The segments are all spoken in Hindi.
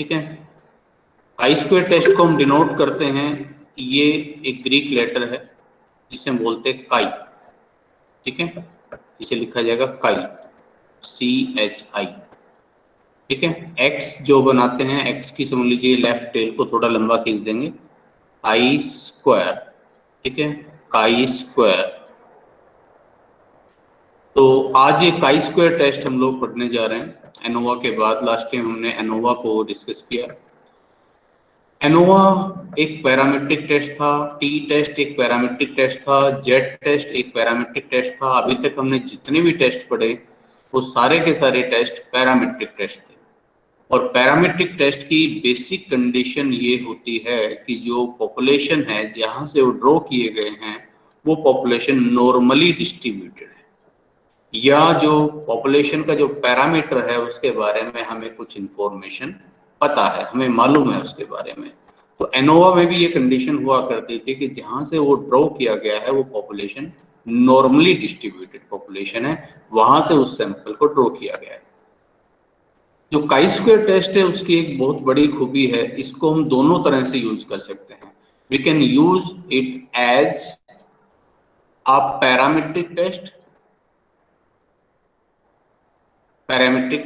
ठीक है। काई स्क्वायर टेस्ट को हम डिनोट करते हैं, ये एक ग्रीक लेटर है जिसे हम बोलते हैं काई। ठीक है, इसे लिखा जाएगा काई, CHI। ठीक है, एक्स जो बनाते हैं, एक्स की समझ लीजिए लेफ्ट टेल को थोड़ा लंबा खींच देंगे, आई स्क्वायर। ठीक है, काई स्क्वायर। तो आज ये काई स्क्वायर टेस्ट हम लोग पढ़ने जा रहे हैं एनोवा के बाद। लास्ट टाइम हमने एनोवा को डिस्कस किया। एनोवा एक पैरामीट्रिक टेस्ट था, टी टेस्ट एक पैरामीट्रिक टेस्ट था, जेड टेस्ट एक पैरामीट्रिक टेस्ट था। अभी तक हमने जितने भी टेस्ट पढ़े वो सारे के सारे टेस्ट पैरामीट्रिक टेस्ट थे। और पैरामीट्रिक टेस्ट की बेसिक कंडीशन ये होती है कि जो पॉपुलेशन है जहां से वो ड्रॉ किए गए हैं वो पॉपुलेशन नॉर्मली डिस्ट्रीब्यूटेड है, या जो पॉपुलेशन का जो पैरामीटर है उसके बारे में हमें कुछ इंफॉर्मेशन पता है, हमें मालूम है उसके बारे में। तो एनोवा में भी ये कंडीशन हुआ करती थी कि जहां से वो ड्रॉ किया गया है वो पॉपुलेशन नॉर्मली डिस्ट्रीब्यूटेड पॉपुलेशन है, वहां से उस सैंपल को ड्रॉ किया गया है। जो काई स्क्वायर टेस्ट है उसकी एक बहुत बड़ी खूबी है, इसको हम दोनों तरह से यूज कर सकते हैं। We can use it as a parametric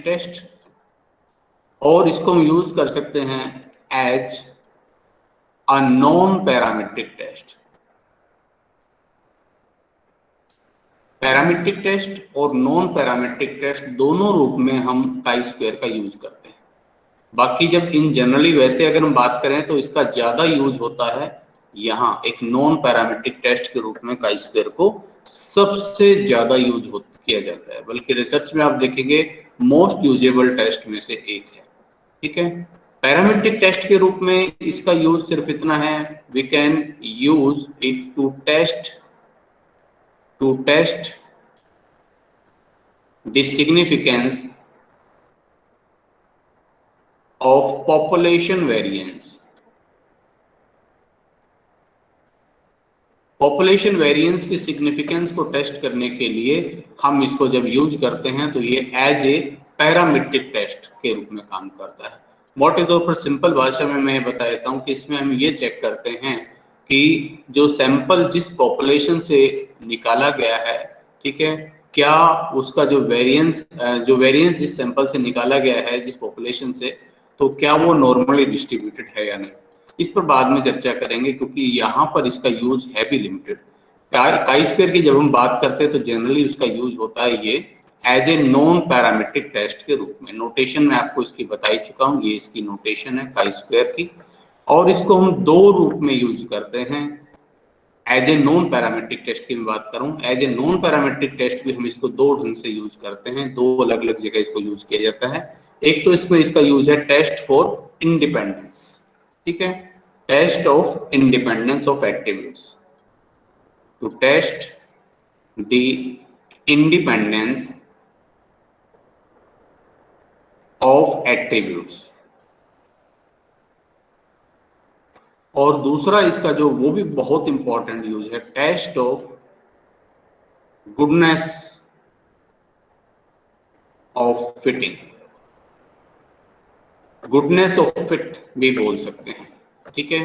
test, और इसको हम यूज कर सकते हैं as a non parametric test. Parametric test और नॉन पैरामीट्रिक टेस्ट दोनों रूप में हम काई स्क्वायर का यूज करते हैं। बाकी जब इन जनरली वैसे अगर हम बात करें तो इसका ज्यादा यूज होता है यहाँ एक नॉन पैरामीट्रिक टेस्ट के रूप में काई स्क्वायर को सबसे ज्यादा यूज किया जाता है, बल्कि रिसर्च में आप देखेंगे मोस्ट यूजेबल टेस्ट में से एक है। ठीक है, पैरामीट्रिक टेस्ट के रूप में इसका यूज सिर्फ इतना है, we can use it to test the significance of population variance। Population variance की सिग्निफिकेंस को टेस्ट करने के लिए हम इसको जब यूज करते हैं तो ये एज ए पैरामीट्रिक टेस्ट के रूप में काम करता है। मोटे तौर पर सिंपल भाषा में मैं बता देता हूँ कि इसमें हम ये चेक करते हैं कि जो सैंपल जिस पॉपुलेशन से निकाला गया है, ठीक है, क्या उसका जो वेरिएंस जिस सैंपल से निकाला गया है जिस पॉपुलेशन से, तो क्या वो नॉर्मली डिस्ट्रीब्यूटेड है या नहीं। इस पर बाद में चर्चा करेंगे क्योंकि यहाँ पर इसका यूज है भी लिमिटेड। काई स्क्वायर की जब हम बात करते हैं तो जनरली उसका यूज होता है ये as a non parametric test के रूप में। नोटेशन में आपको इसकी बता ही चुका हूँ, ये इसकी नोटेशन है काई स्क्वायर की। और इसको हम दो रूप में यूज करते हैं। As a non parametric test की मैं बात करूं, as a non parametric test भी हम इसको दो ढंग से यूज करते हैं, दो अलग अलग जगह इसको यूज किया जाता है। एक तो इसमें इसका यूज है टेस्ट फॉर इंडिपेंडेंस। ठीक है, test of independence of attributes, to test the independence of attributes. और दूसरा इसका जो वो भी बहुत इंपॉर्टेंट यूज है, test of goodness of fitting. Goodness of fit भी बोल सकते हैं। ठीक है,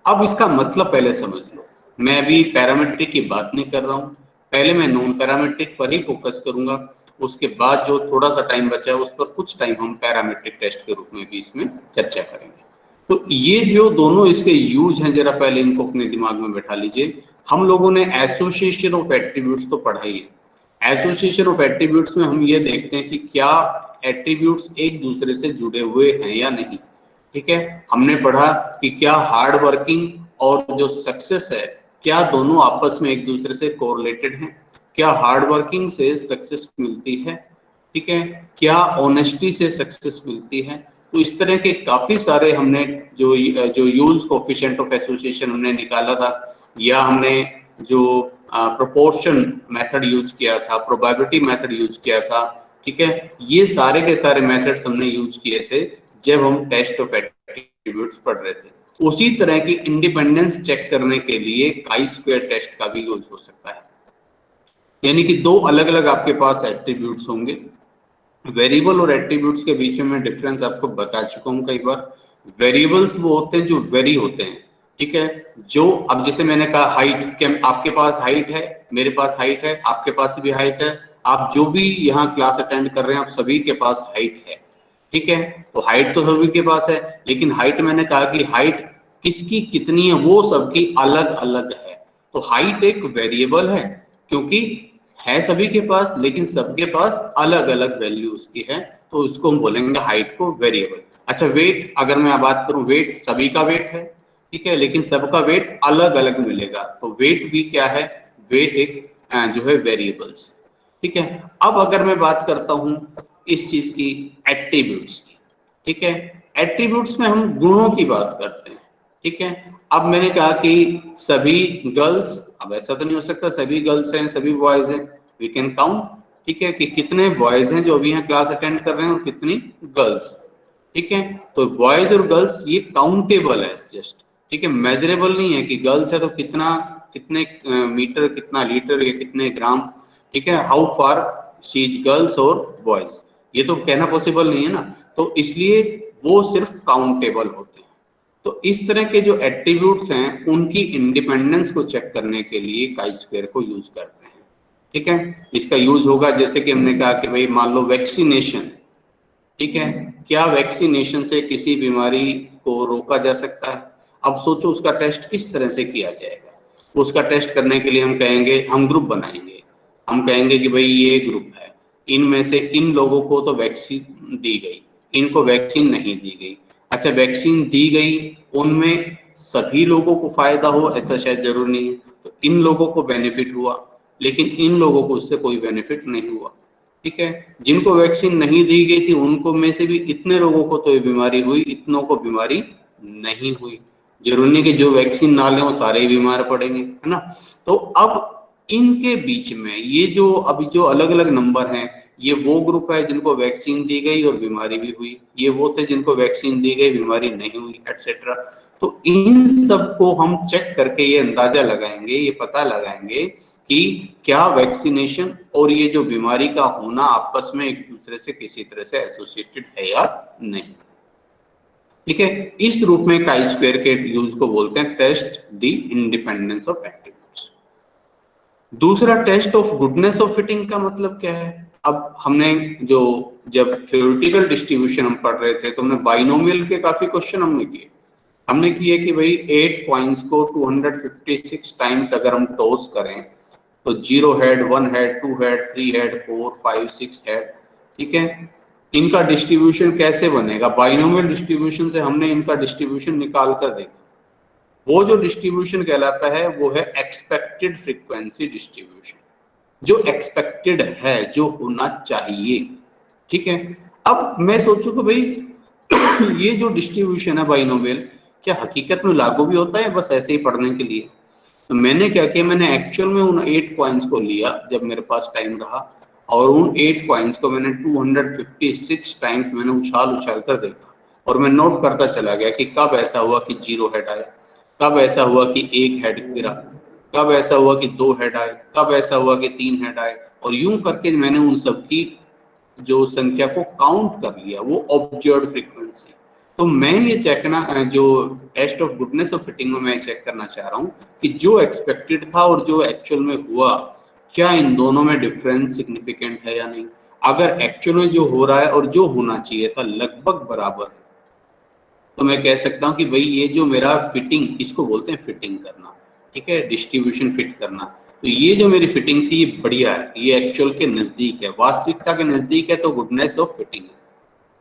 अब इसका मतलब पहले समझ लो। मैं अभी पैरामीट्रिक की बात नहीं कर रहा हूं, पहले मैं नॉन पैरामीट्रिक पर ही फोकस करूंगा। उसके बाद जो थोड़ा सा टाइम बचा है उस पर कुछ टाइम हम पैरामीट्रिक टेस्ट के रूप में भी इसमें चर्चा करेंगे। तो ये जो दोनों इसके यूज हैं, जरा पहले इनको अपने दिमाग में बैठा लीजिए। हम लोगों ने एसोसिएशन ऑफ एट्रीब्यूट्स तो पढ़ा ही है। एसोसिएशन ऑफ एट्रीब्यूट्स में हम ये देखते हैं कि क्या एट्रीब्यूट्स एक दूसरे से जुड़े हुए हैं या नहीं। ठीक है, हमने पढ़ा कि क्या हार्ड वर्किंग और जो सक्सेस है क्या दोनों आपस में एक दूसरे से कोरिलेटेड हैं, क्या हार्ड वर्किंग से सक्सेस मिलती है, ठीक है, क्या ऑनेस्टी से सक्सेस मिलती है। तो इस तरह के काफी सारे हमने जो यूल्स कोएफिशिएंट ऑफ एसोसिएशन हमने निकाला था, या हमने जो प्रोपोर्शन मेथड यूज किया था, प्रोबेबिलिटी मेथड यूज किया था। ठीक है, ये सारे के सारे मेथड्स हमने यूज किए थे जब हम टेस्ट ऑफ एट्रीब्यूट्स पढ़ रहे थे। उसी तरह की इंडिपेंडेंस चेक करने के लिए काई स्क्वायर टेस्ट का भी यूज हो सकता है। यानी कि दो अलग अलग आपके पास एट्रीब्यूट्स होंगे, वेरिएबल और एट्रीब्यूट्स के बीच में मैं डिफरेंस आपको बता चुका हूँ कई बार। वेरिएबल्स वो होते हैं जो वेरी होते हैं, ठीक है। जो अब जैसे मैंने कहा हाइट, क्या आपके पास हाइट है, मेरे पास हाइट है, आपके पास भी हाइट है, आप जो भी यहाँ क्लास अटेंड कर रहे हैं आप सभी के पास हाइट है, ठीक है। तो हाइट तो सभी के पास है, लेकिन हाइट मैंने कहा कि हाइट किसकी कितनी है वो सबकी अलग अलग है। तो हाइट एक वेरिएबल है, क्योंकि है सभी के पास, लेकिन सबके पास अलग अलग वैल्यू उसकी है, तो उसको हम बोलेंगे हाइट को वेरिएबल। अच्छा, वेट अगर मैं बात करूं, वेट सभी का वेट है, ठीक है, लेकिन सबका वेट अलग अलग मिलेगा, तो वेट भी क्या है, वेट एक जो है वेरिएबल्स, ठीक है। अब अगर मैं बात करता हूं इस चीज की, एट्रीब्यूट्स की, ठीक है। एट्रीब्यूट्स में हम गुणों की बात करते हैं, ठीक है। अब मैंने कहा कि सभी गर्ल्स, अब ऐसा तो नहीं हो सकता सभी गर्ल्स हैं सभी बॉयज हैं, वी कैन काउंट, ठीक है, कि कितने बॉयज हैं जो अभी यहाँ क्लास अटेंड कर रहे हैं और कितनी गर्ल्स, ठीक है। तो बॉयज और गर्ल्स ये काउंटेबल है जस्ट, ठीक है, मेजरेबल नहीं है कि गर्ल्स है तो कितना, कितने मीटर, कितना लीटर या कितने ग्राम, ठीक है, how far she is girls और बॉयज, ये तो कहना पॉसिबल नहीं है ना, तो इसलिए वो सिर्फ काउंटेबल होते हैं। तो इस तरह के जो एट्रीब्यूट्स हैं उनकी इंडिपेंडेंस को चेक करने के लिए काई स्क्वायर को यूज करते हैं, ठीक है। इसका यूज होगा जैसे कि हमने कहा कि भाई मान लो वैक्सीनेशन, ठीक है, क्या वैक्सीनेशन से किसी बीमारी को रोका जा सकता है। अब सोचो उसका टेस्ट किस तरह से किया जाएगा। उसका टेस्ट करने के लिए हम कहेंगे, हम ग्रुप बनाएंगे, हम कहेंगे कि भाई ये ग्रुप है, इनमें से इन लोगों को तो वैक्सीन दी गई, इनको वैक्सीन नहीं दी गई। अच्छा, वैक्सीन दी गई, उनमें सभी लोगों को फायदा हो ऐसा शायद जरूर नहीं है, तो इन लोगों को बेनिफिट हुआ, लेकिन इन लोगों को उससे कोई बेनिफिट नहीं हुआ, ठीक है। जिनको वैक्सीन नहीं दी गई थी उनको में से भी इतने लोगों को तो ये बीमारी हुई, इतनों को बीमारी नहीं हुई। जरूरी नहीं कि जो वैक्सीन ना ले वो सारे ही बीमार पड़ेंगे, है ना। तो अब इनके बीच में ये जो अभी जो अलग अलग नंबर हैं, ये वो ग्रुप है जिनको वैक्सीन दी गई और बीमारी भी हुई, ये वो थे जिनको वैक्सीन दी गई बीमारी नहीं हुई, एटसेट्रा। तो इन सब को हम चेक करके ये अंदाजा लगाएंगे, ये पता लगाएंगे कि क्या वैक्सीनेशन और ये जो बीमारी का होना आपस में एक दूसरे से किसी तरह से एसोसिएटेड है या नहीं, ठीक है। इस रूप में काई स्क्वायर के यूज को बोलते हैं test the independence of attributes. दूसरा, test of goodness of fitting का मतलब क्या है। अब हमने जो जब थ्योरेटिकल डिस्ट्रीब्यूशन हम पढ़ रहे थे तो हमने बाइनोमियल के काफी क्वेश्चन हमने किए, हमने किए कि भाई 8 पॉइंट्स को 256 टाइम्स अगर हम टॉस करें तो 0 head, 1 head, 2 head, 3 head, 4, 5, 6 head, ठीक है। इनका डिस्ट्रीब्यूशन कैसे बनेगा, बाइनोमियल डिस्ट्रीब्यूशन से हमने इनका डिस्ट्रीब्यूशन निकाल कर देखा। वो जो डिस्ट्रीब्यूशन कहलाता है वो है एक्सपेक्टेड फ्रीक्वेंसी डिस्ट्रीब्यूशन, जो एक्सपेक्टेड है, जो होना चाहिए, ठीक है। अब मैं सोचूं कि भाई ये जो डिस्ट्रीब्यूशन है बाइनोमियल, क्या हकीकत में लागू भी होता है बस ऐसे ही पढ़ने के लिए। तो मैंने क्या किया, मैंने एक्चुअल में उन 8 पॉइंट्स को लिया जब मेरे पास टाइम रहा, और उन 8 पॉइंट्स को मैंने 256 टाइम्स मैंने उछाल उछाल कर देखा, और मैं नोट करता चला गया कि कब ऐसा हुआ कि 0 हेड आया, कब ऐसा हुआ कि 1 हेड गिरा, कब ऐसा हुआ कि 2 हेड आए, कब ऐसा हुआ कि 3 हेड आए, और यूं करके मैंने उन सब की जो संख्या को काउंट कर लिया, वो ऑब्जर्व्ड फ्रीक्वेंसी। तो मैं ये चेकना, जो test of goodness of fitting में मैं चेक करना चाह रहा हूँ कि जो एक्सपेक्टेड था और जो एक्चुअल में हुआ, क्या इन दोनों में डिफरेंस सिग्निफिकेंट है या नहीं। अगर एक्चुअल में जो हो रहा है और जो होना चाहिए था लगभग बराबर है, तो मैं कह सकता हूँ कि भाई ये जो मेरा फिटिंग, इसको बोलते हैं फिटिंग करना, ठीक है, डिस्ट्रीब्यूशन फिट करना। तो ये जो मेरी फिटिंग थी ये बढ़िया है, ये एक्चुअल के नजदीक है, वास्तविकता के नजदीक है, तो गुडनेस ऑफ फिटिंग है,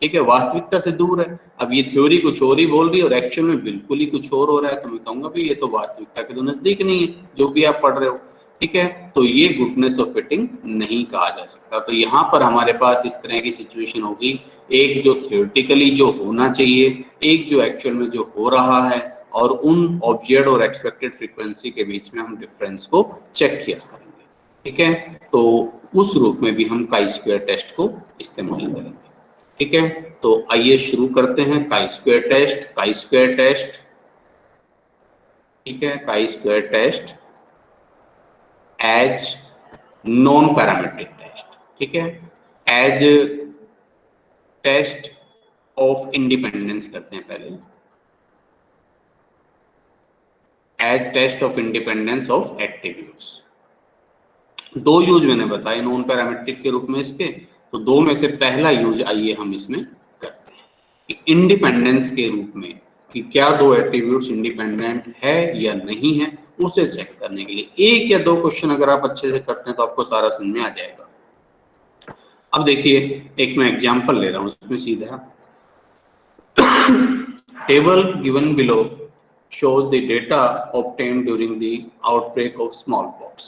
ठीक है, वास्तविकता से दूर है। अब ये थ्योरी कुछ और ही बोल रही है और एक्चुअल में बिल्कुल ही कुछ और हो रहा है, तो मैं कहूंगा भाई ये तो वास्तविकता के तो नजदीक नहीं है जो भी आप पढ़ रहे हो, ठीक है। तो ये गुडनेस ऑफ फिटिंग नहीं कहा जा सकता। तो यहाँ पर हमारे पास इस तरह की सिचुएशन होगी, एक जो थियोरेटिकली जो होना चाहिए, एक जो एक्चुअल में जो हो रहा है, और उन ऑब्जर्व्ड और एक्सपेक्टेड फ्रीक्वेंसी के बीच में हम डिफरेंस को चेक किया करेंगे, ठीक है। तो उस रूप में भी हम काई स्क्वायर टेस्ट को इस्तेमाल करेंगे, ठीक है। तो आइए शुरू करते हैं chi square test. Chi square test, ठीक है, chi square test as non parametric test, ठीक है, एज टेस्ट ऑफ इंडिपेंडेंस करते हैं पहले, as test of independence of attributes. दो यूज मैंने बताए नॉन पैरामीट्रिक के रूप में इसके, तो दो में से पहला यूज आइए हम इसमें करते हैं कि इंडिपेंडेंस के रूप में कि क्या दो एट्रीब्यूट्स इंडिपेंडेंट है या नहीं है, उसे चेक करने के लिए एक या दो क्वेश्चन अगर आप अच्छे से करते हैं तो आपको सारा समझ में आ जाएगा। अब देखिए एक मैं एग्जांपल ले रहा हूं उसमें सीधा table given below shows the data obtained during the outbreak of smallpox।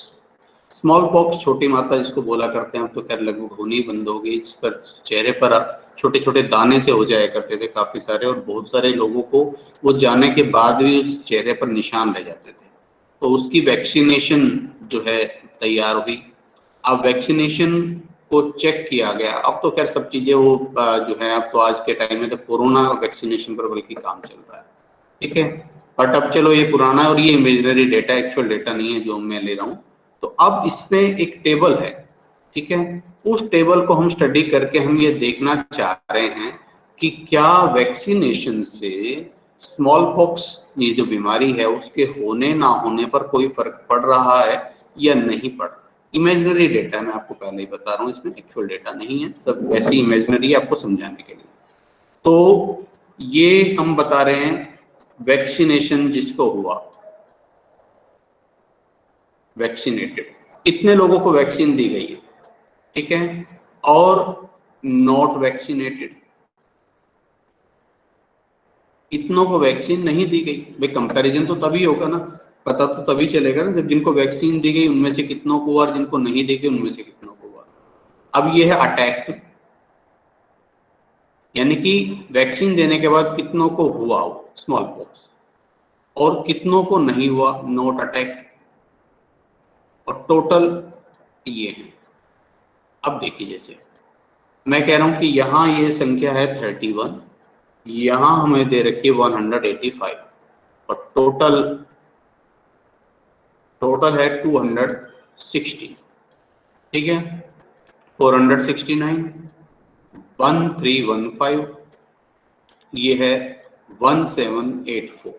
Smallpox छोटी माता जिसको बोला करते हैं, अब तो खैर लगभग होनी बंद हो गई, इस पर चेहरे पर छोटे छोटे दाने से हो जाया करते थे काफी सारे, और बहुत सारे लोगों को वो जाने के बाद भी उस चेहरे पर निशान रह जाते थे। तो उसकी वैक्सीनेशन जो है तैयार हुई। अब वैक्सीनेशन को चेक किया गया। अब तो खैर सब चीजें वो जो है, अब तो आज के टाइम में तो कोरोना वैक्सीनेशन पर बल्कि काम चल रहा है, ठीक है। बट अब चलो ये पुराना है और ये इमेजिनरी डेटा, एक्चुअल डेटा नहीं है जो मैं ले रहा हूँ। तो अब इसमें एक टेबल है, ठीक है। उस टेबल को हम स्टडी करके हम ये देखना चाह रहे हैं कि क्या वैक्सीनेशन से स्मॉल पॉक्स ये जो बीमारी है उसके होने ना होने पर कोई फर्क पड़ रहा है या नहीं पड़ रहा। इमेजिनरी डेटा मैं आपको पहले ही बता रहा हूँ, इसमें एक्चुअल डेटा नहीं है, सब वैसे इमेजिनरी आपको समझाने के लिए। तो ये हम बता रहे हैं वैक्सीनेशन जिसको हुआ, वैक्सीनेटेड, इतने लोगों को वैक्सीन दी गई है, ठीक है, और नॉट वैक्सीनेटेड इतनों को वैक्सीन नहीं दी गई। भाई कंपैरिजन तो तभी होगा ना, पता तो तभी चलेगा ना जब जिनको वैक्सीन दी गई उनमें से कितनों को हुआ और जिनको नहीं दी गई उनमें से कितनों को हुआ। अब ये है अटैक, यानी कि वैक्सीन देने के बाद कितनों को हुआ स्मॉल पॉक्स और कितनों को नहीं हुआ नॉट अटैक, और टोटल ये है। अब देखिए जैसे मैं कह रहा हूं कि यहाँ ये संख्या है 31, यहाँ हमें दे रखी है 185 और टोटल है 260, ठीक है। 469, 1315, ये है 1784,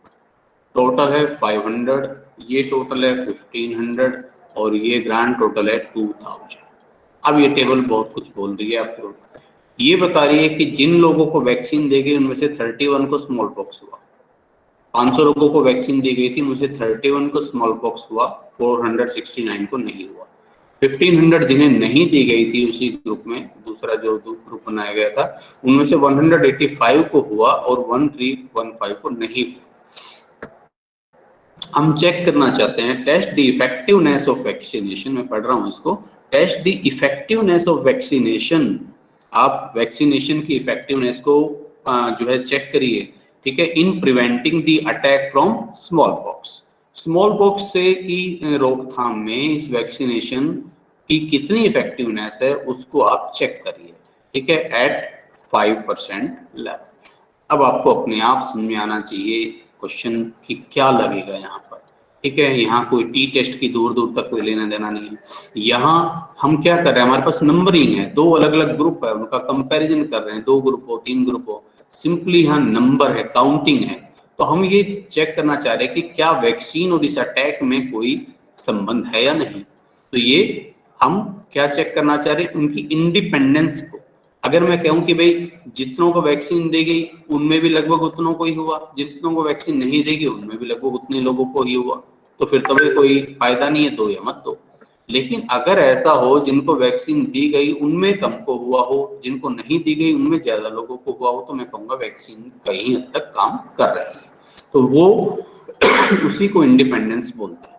टोटल है 500, ये टोटल है 1500 और ये ग्रैंड टोटल है 2000। अब ये टेबल बहुत कुछ बोल रही है आपको, ये बता रही है कि जिन लोगों को वैक्सीन दी गई उनमें से 31 को स्मॉल पॉक्स हुआ, 500 लोगों को वैक्सीन दी गई थी, मुझे 31 को स्मॉल पॉक्स हुआ, 469 को नहीं हुआ। 1500 जिन्हें नहीं दी गई थी उसी ग्रुप में, दूसरा जो ग्रुप बनाया गया था, उनमें से 185 को हुआ और 1315 को नहीं हुआ। हम चेक करना चाहते हैं test the effectiveness of vaccination, मैं पढ़ रहा हूं इसको, test the effectiveness of vaccination. आप वैक्सीनेशन की इफेक्टिवनेस को जो है चेक करिए, ठीक है, in preventing the attack from smallpox. Smallpox से की रोकथाम में इस वैक्सीनेशन की कितनी इफेक्टिवनेस है उसको आप चेक करिए, ठीक है, एट 5% लेवल। अब आपको अपने आप समझ में आना चाहिए क्वेश्चन की क्या लगेगा यहाँ पर, ठीक है। यहाँ कोई टी टेस्ट की दूर दूर तक कोई लेना देना नहीं है। यहाँ हम क्या कर रहे हैं, हमारे पास नंबरिंग है, दो अलग अलग ग्रुप है, उनका कंपैरिजन कर रहे हैं, 2 ग्रुप हो 3 ग्रुप हो, सिंपली यहाँ नंबर है, काउंटिंग है। तो हम ये चेक करना चाह रहे हैं कि क्या वैक्सीन और इस अटैक में कोई संबंध है या नहीं। तो ये हम क्या चेक करना चाह रहे हैं, उनकी इंडिपेंडेंस को। अगर मैं कहूं कि भाई जितनों को वैक्सीन दी गई उनमें भी लगभग उतनों को ही हुआ, जितनों को वैक्सीन नहीं दी गई उनमें भी लगभग उतने लोगों को ही हुआ, तो फिर तो भाई कोई फायदा नहीं है, दो या मत दो। लेकिन अगर ऐसा हो जिनको वैक्सीन दी गई उनमें कम को हुआ हो, जिनको नहीं दी गई उनमें ज्यादा लोगों को हुआ हो, तो मैं कहूंगा वैक्सीन कहीं हद तक काम कर रही है, तो वो उसी को इंडिपेंडेंस बोलते हैं।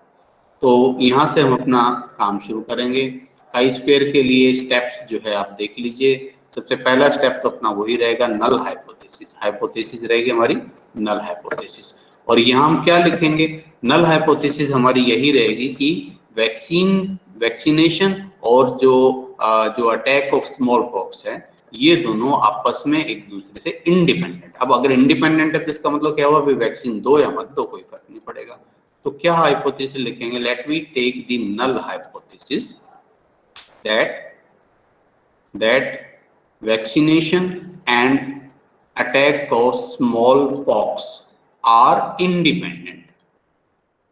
तो यहाँ से हम अपना काम शुरू करेंगे। काई स्क्वायर के लिए स्टेप्स जो है आप देख लीजिए। सबसे पहला स्टेप तो अपना वही रहेगा, नल हाइपोथेसिस। हाइपोथेसिस रहेगी हमारी नल हाइपोथेसिस, और यहाँ हम क्या लिखेंगे, नल हाइपोथेसिस हमारी यही रहेगी कि वैक्सीनेशन और जो अटैक ऑफ स्मॉल पॉक्स है ये दोनों आपस में एक दूसरे से इंडिपेंडेंट। अब अगर इंडिपेंडेंट है तो इसका मतलब क्या हुआ, वैक्सीन दो या मत दो कोई फर्क नहीं पड़ेगा। तो क्या हाइपोथेसिस लिखेंगे, let we take the null hypothesis that vaccination and attack of smallpox are independent।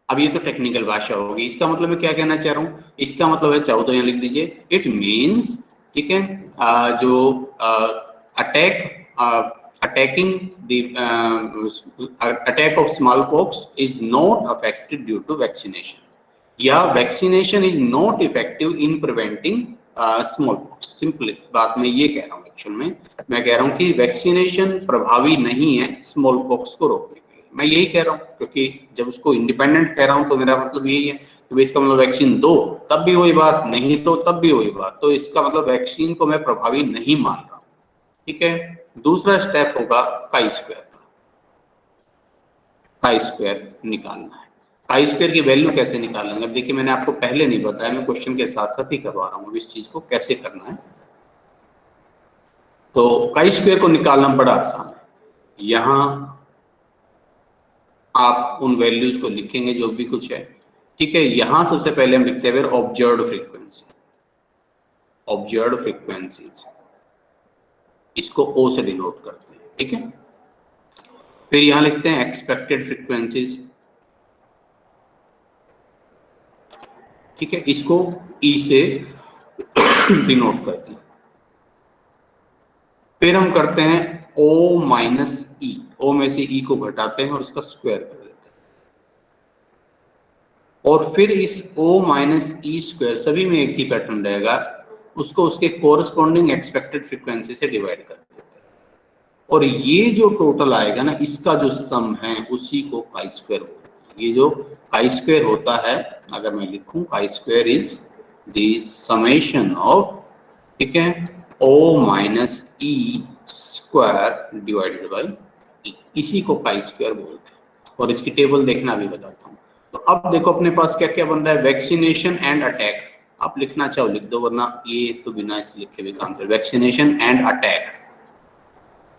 अब ये तो टेक्निकल भाषा होगी, इसका मतलब मैं क्या कहना चाह रहा हूँ, इसका मतलब है, चाहो तो यहाँ लिख दीजिए, इट मीन्स, ठीक है, जो attacking the attack of smallpox is not affected due to vaccination, या vaccination is not effective in preventing smallpox। Simply बात मैं ये कह रहा हूँ, एक्चुअल में मैं कह रहा हूँ कि वैक्सीनेशन प्रभावी नहीं है स्मॉल पॉक्स को रोकने के लिए, मैं यही कह रहा हूँ, क्योंकि जब उसको इंडिपेंडेंट कह रहा हूँ तो मेरा मतलब यही है कि इसका मतलब वैक्सीन दो तब भी वही बात, नहीं तो तब भी वही बात, तो इसका मतलब वैक्सीन को मैं प्रभावी नहीं मान रहा हूँ। ठीक है, दूसरा स्टेप होगा काई स्क्वायर का। काई स्क्वायर निकालना है। काई स्क्वायर की वैल्यू कैसे निकालेंगे, अब देखिए मैंने आपको पहले नहीं बताया, मैं क्वेश्चन के साथ साथ ही करवा रहा हूँ इस चीज को कैसे करना है। तो काई स्क्वायर को निकालना बड़ा आसान है, यहां आप उन वैल्यूज को लिखेंगे जो भी कुछ है। ठीक है, यहां सबसे पहले हम लिखते हैं ऑब्जर्व्ड फ्रीक्वेंसी, ऑब्जर्व्ड फ्रीक्वेंसीज, इसको ओ से डिनोट करते हैं। ठीक है, फिर यहां लिखते हैं एक्सपेक्टेड फ्रीक्वेंसीज, ठीक है, इसको ई से डिनोट करते हैं। फिर हम करते हैं ओ माइनस ई, ओ में से ई को घटाते हैं और इसका स्क्वायर कर देते हैं, और फिर इस ओ माइनस ई स्क्वायर सभी में एक ही पैटर्न रहेगा, उसको उसके कोरस्पॉन्डिंग एक्सपेक्टेड फ्रीक्वेंसी से डिवाइड कर देते हैं, और ये जो टोटल आएगा ना, इसका जो सम है उसी को काई स्क्वायर बोलते हैं। ये जो काई स्क्वायर होता है, अगर मैं लिखूं, chi square is the summation of, ठीक है, O minus E square divided by E, इसी को काई स्क्वायर बोलते हैं। और इसकी टेबल देखना भी बताता हूँ। तो अब देखो अपने पास क्या क्या बन रहा है, वैक्सीनेशन एंड अटैक, आप लिखना चाहो लिख दो, वरना ये तो बिना इस लिखे भी काम कर। वैक्सीनेशन एंड अटैक,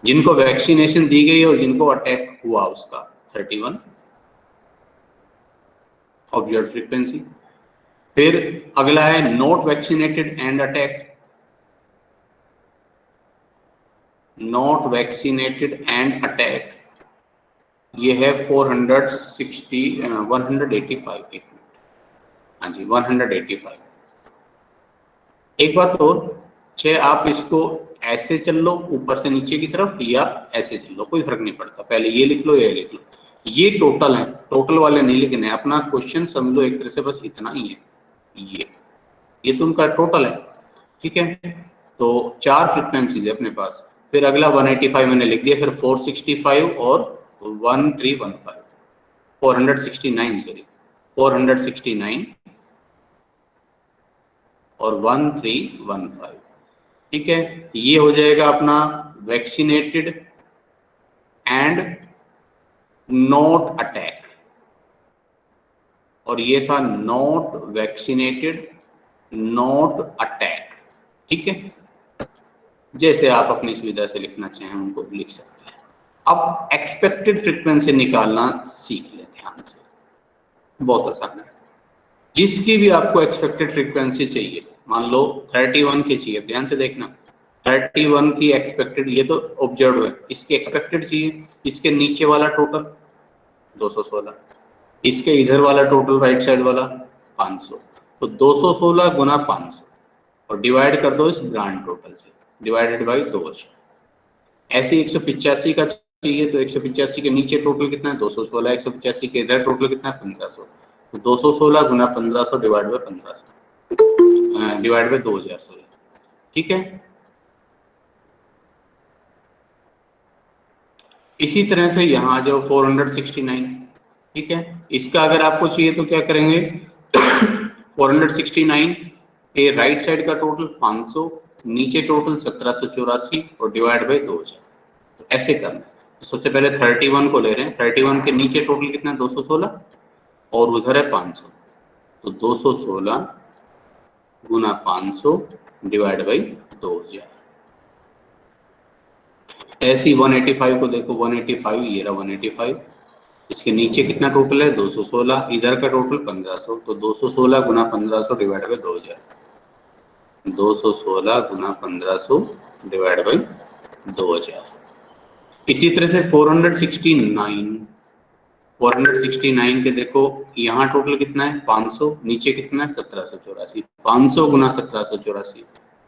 जिनको वैक्सीनेशन दी गई और जिनको अटैक हुआ उसका 31 ऑब्जर्व फ्रीक्वेंसी। फिर अगला है not vaccinated and attack, not vaccinated and attack, ये है 460 185, एक मिनट, हाँ जी 185। एक बात और, चाहे आप इसको ऐसे चल लो ऊपर से नीचे की तरफ या ऐसे चल लो, कोई फर्क नहीं पड़ता, पहले ये लिख लो या ये लिख लो, ये टोटल है, टोटल वाले नहीं लिखने, अपना क्वेश्चन समझ लो एक तरह से, बस इतना ही है, ये तो उनका टोटल है। ठीक है, तो 4 फ्रीक्वेंसीज है अपने पास। फिर अगला 185 मैंने लिख दिया, फिर 465 और 1315, 469 सॉरी 469 और 1315। ठीक है, ये हो जाएगा अपना वैक्सीनेटेड एंड नॉट अटैक, और ये था नॉट वैक्सीनेटेड नॉट अटैक। ठीक है, जैसे आप अपनी सुविधा से लिखना चाहें उनको लिख सकते हैं। अब एक्सपेक्टेड फ्रीक्वेंसी निकालना सीख लें ध्यान से, बहुत आसान है। जिसकी भी आपको एक्सपेक्टेड फ्रीक्वेंसी चाहिए, मान लो 31 की चाहिए, ध्यान से देखना, 31 की एक्सपेक्टेड, ये तो ऑब्जर्व है, इसकी एक्सपेक्टेड चाहिए, इसके नीचे वाला टोटल 216, इसके इधर वाला टोटल राइट साइड वाला 500, तो 216 गुना 500 और डिवाइड कर दो इस ग्रांड टोटल से, डिवाइडेड बाई 2000। ऐसे 185 का चाहिए तो 185 के नीचे टोटल कितना है 216, 185 के इधर टोटल कितना है 1500, तो 216 गुना 1500 divide by 1500 divide by 2000 sorry. ठीक है, इसी तरह से यहाँ आ जाओ 469। ठीक है, इसका अगर आपको चाहिए तो क्या करेंगे 469 के राइट साइड का टोटल 500, नीचे टोटल 1784 और डिवाइड बाई 2000, तो ऐसे करना है। तो सबसे पहले 31 को ले रहे हैं, 31 के नीचे टोटल कितना है 216 और उधर है 500, तो 216 गुना 500 डिवाइड बाई 2000। ऐसी 185 को देखो, 185 ये रहा 185, इसके नीचे कितना टोटल है 216, इधर का टोटल 1500, तो 216 गुना 1500 divide by 2000, 216 Guna 1500 divide by 2000। इसी तरह से 469 के देखो यहाँ टोटल कितना है 500, नीचे कितना है 1784। 500 गुना 1784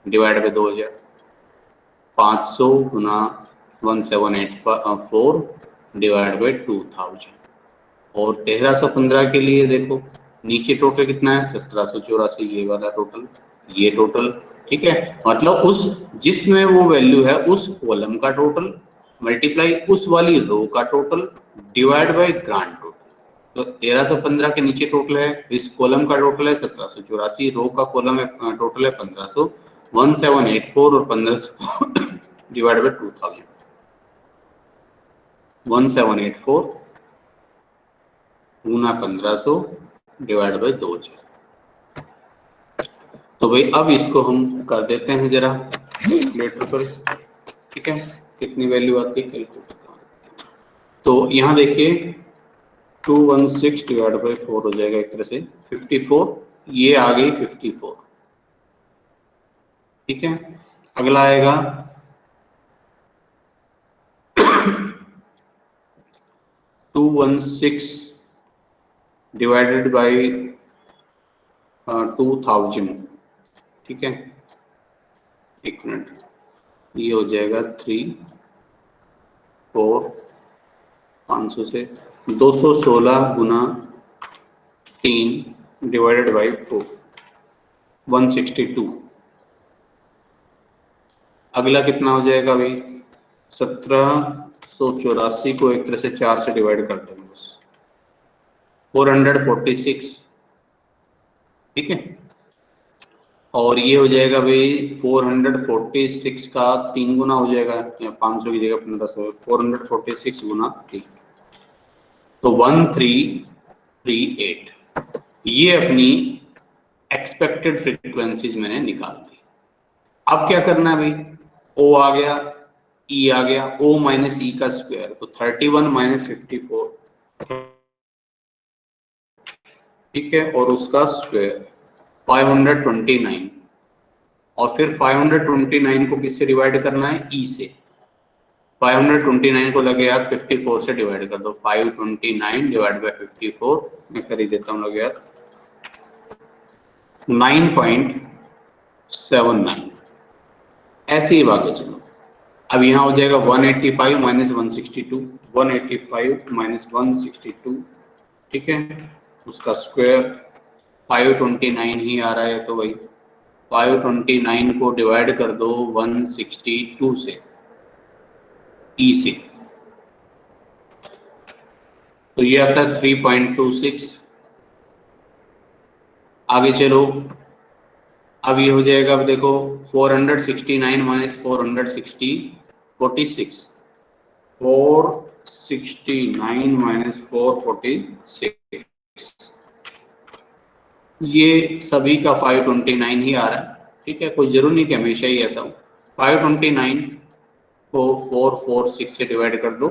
divide by 2000, 500 Guna 1784 divide by 2000। और 1315 के लिए देखो नीचे टोटल कितना है 1784, ये वाला टोटल, ये टोटल, ठीक है। मतलब उस जिसमें वो वैल्यू है उस कॉलम का टोटल मल्टीप्लाई उस वाली रो का total divide by grand total. तो 1315 के नीचे टोटल है, इस कॉलम का टोटल है 1784, रो का कॉलम है टोटल है 1500, 1784 और 1500 divide by 2000, 1784 Guna 1500 divide by 2000। तो भाई अब इसको हम कर देते हैं जरा कैलकुलेटर पर, ठीक है, कितनी वैल्यू आती है कैलकुलेटर। तो यहाँ देखिए 216 डिवाइड बाय 4 हो जाएगा एक तरह से 54, ये आ गई 54, ठीक है। अगला आएगा 216 डिवाइडेड बाय 2000, ठीक है, एक मिनट, ये हो जाएगा 3 4 500 से 216 गुना 3 डिवाइडेड बाई 4 162। अगला कितना हो जाएगा भाई 1784 को एक तरह से 4 से डिवाइड कर देंगे बस 446, ठीक है। और ये हो जाएगा भाई 446 का 3 गुना हो जाएगा, 500 की जगह 1500, 446 गुना 3 तो 1338। ये अपनी एक्सपेक्टेड फ्रीक्वेंसीज मैंने निकाल दी। अब क्या करना है भाई, ओ आ गया, ई आ गया, ओ माइनस ई का स्क्वायर तो 31 माइनस 54, ठीक है, और उसका स्क्वायर 529, और फिर 529 को किससे डिवाइड करना है, ई से। 529 को लगे यार 54 से डिवाइड कर दो, 529 डिवाइड बाय 54, मैं कर ही देता हूँ लगे यार 9.79, ऐसे ही बाकी चलो। अब यहाँ हो जाएगा 185 माइनस 162, 185 माइनस 162, ठीक है, उसका स्क्वायर 529 ही आ रहा है, तो भाई 529 को डिवाइड कर दो 162 से, ई से, तो ये आता है 3.26। आगे चलो, अब ये हो जाएगा, अब देखो 469 माइनस 460 46, 469 माइनस 446, ये सभी का 529 ही आ रहा है, ठीक है, कोई जरूर नहीं कि हमेशा ही ऐसा हो। 529 को 446 से डिवाइड कर दो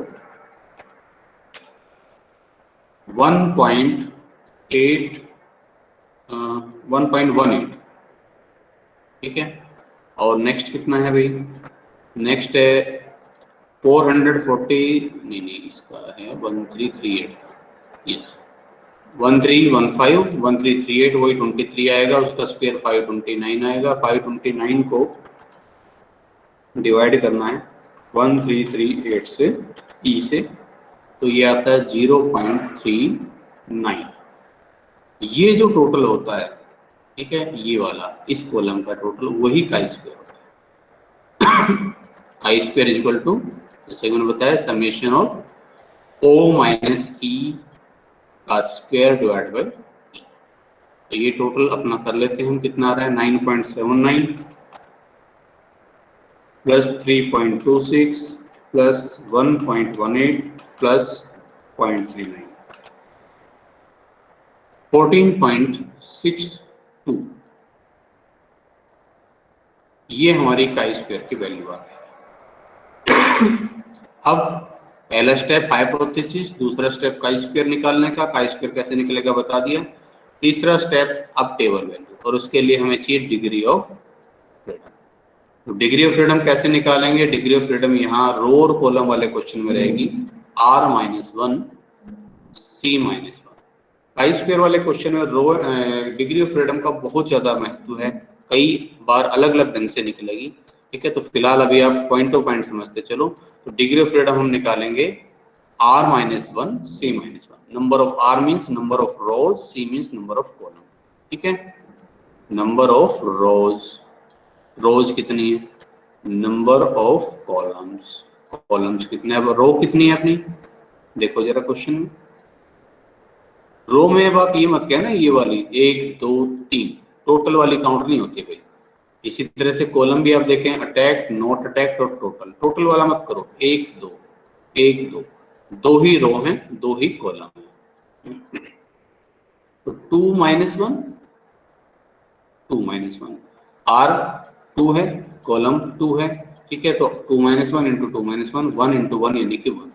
1.18, ठीक है। और नेक्स्ट कितना है भाई, नेक्स्ट है 440, नहीं इसका है 1338, यस 1338 वही 23 आएगा, उसका स्क्वायर 529 आएगा। 529 को डिवाइड करना है 1338 से, ई से, तो ये आता है 0.39। ये जो टोटल होता है, ठीक है, ये वाला इस कॉलम का टोटल वही काई स्क्वायर होता है। Chi square is equal to, जैसे मैंने बताया, समेशन ऑफ ओ माइनस ई का स्क्वायर डिवाइड बाय ई। तो ये टोटल अपना कर लेते हैं हम, कितना आ रहा है 9.79 प्लस 3.26 प्लस 1.18 प्लस 0.39, 14.62, ये हमारी काई स्क्वायर की वैल्यू आ गई। अब पहला स्टेप हाइपोथेसिस, दूसरा स्टेप काई स्क्वायर निकालने का, काई स्क्वायर कैसे निकलेगा बता दिया। तीसरा स्टेप अब टेबल वैल्यू, और उसके लिए हमें चाहिए डिग्री ऑफ फ्रीडम। तो डिग्री ऑफ फ्रीडम कैसे निकालेंगे? डिग्री ऑफ फ्रीडम यहाँ रो और कॉलम वाले क्वेश्चन में रहेगी r-1 c-1। पाई स्क्वायर वाले क्वेश्चन में रो डिग्री ऑफ फ्रीडम का बहुत ज्यादा महत्व है, कई बार अलग अलग ढंग से निकलेगी। ठीक है, तो फिलहाल अभी आप पॉइंट टू पॉइंट समझते चलो। तो डिग्री ऑफ फ्रीडम हम निकालेंगे r-1 c-1। Number of r means number of rose, c means number of column. ठीक है, नंबर ऑफ रोज, रोज कितनी है, नंबर ऑफ कॉलम्स, कॉलम्स कितने, अब रो कितनी है अपनी, देखो जरा क्वेश्चन में। रो में अब आप ये मत कहना ये वाली 1 2 3 टोटल वाली काउंट नहीं होती भाई। इसी तरह से कॉलम भी आप देखें, अटैक, नॉट अटैक और टोटल, टोटल वाला मत करो। 1 2 1 2, दो ही रो हैं, दो ही कॉलम है। तो 2-1 2-1 r 2 है, कॉलम 2 है। ठीक है, तो 2-1 इंटू 2-1 1 इंटू 1 यानी कि 1।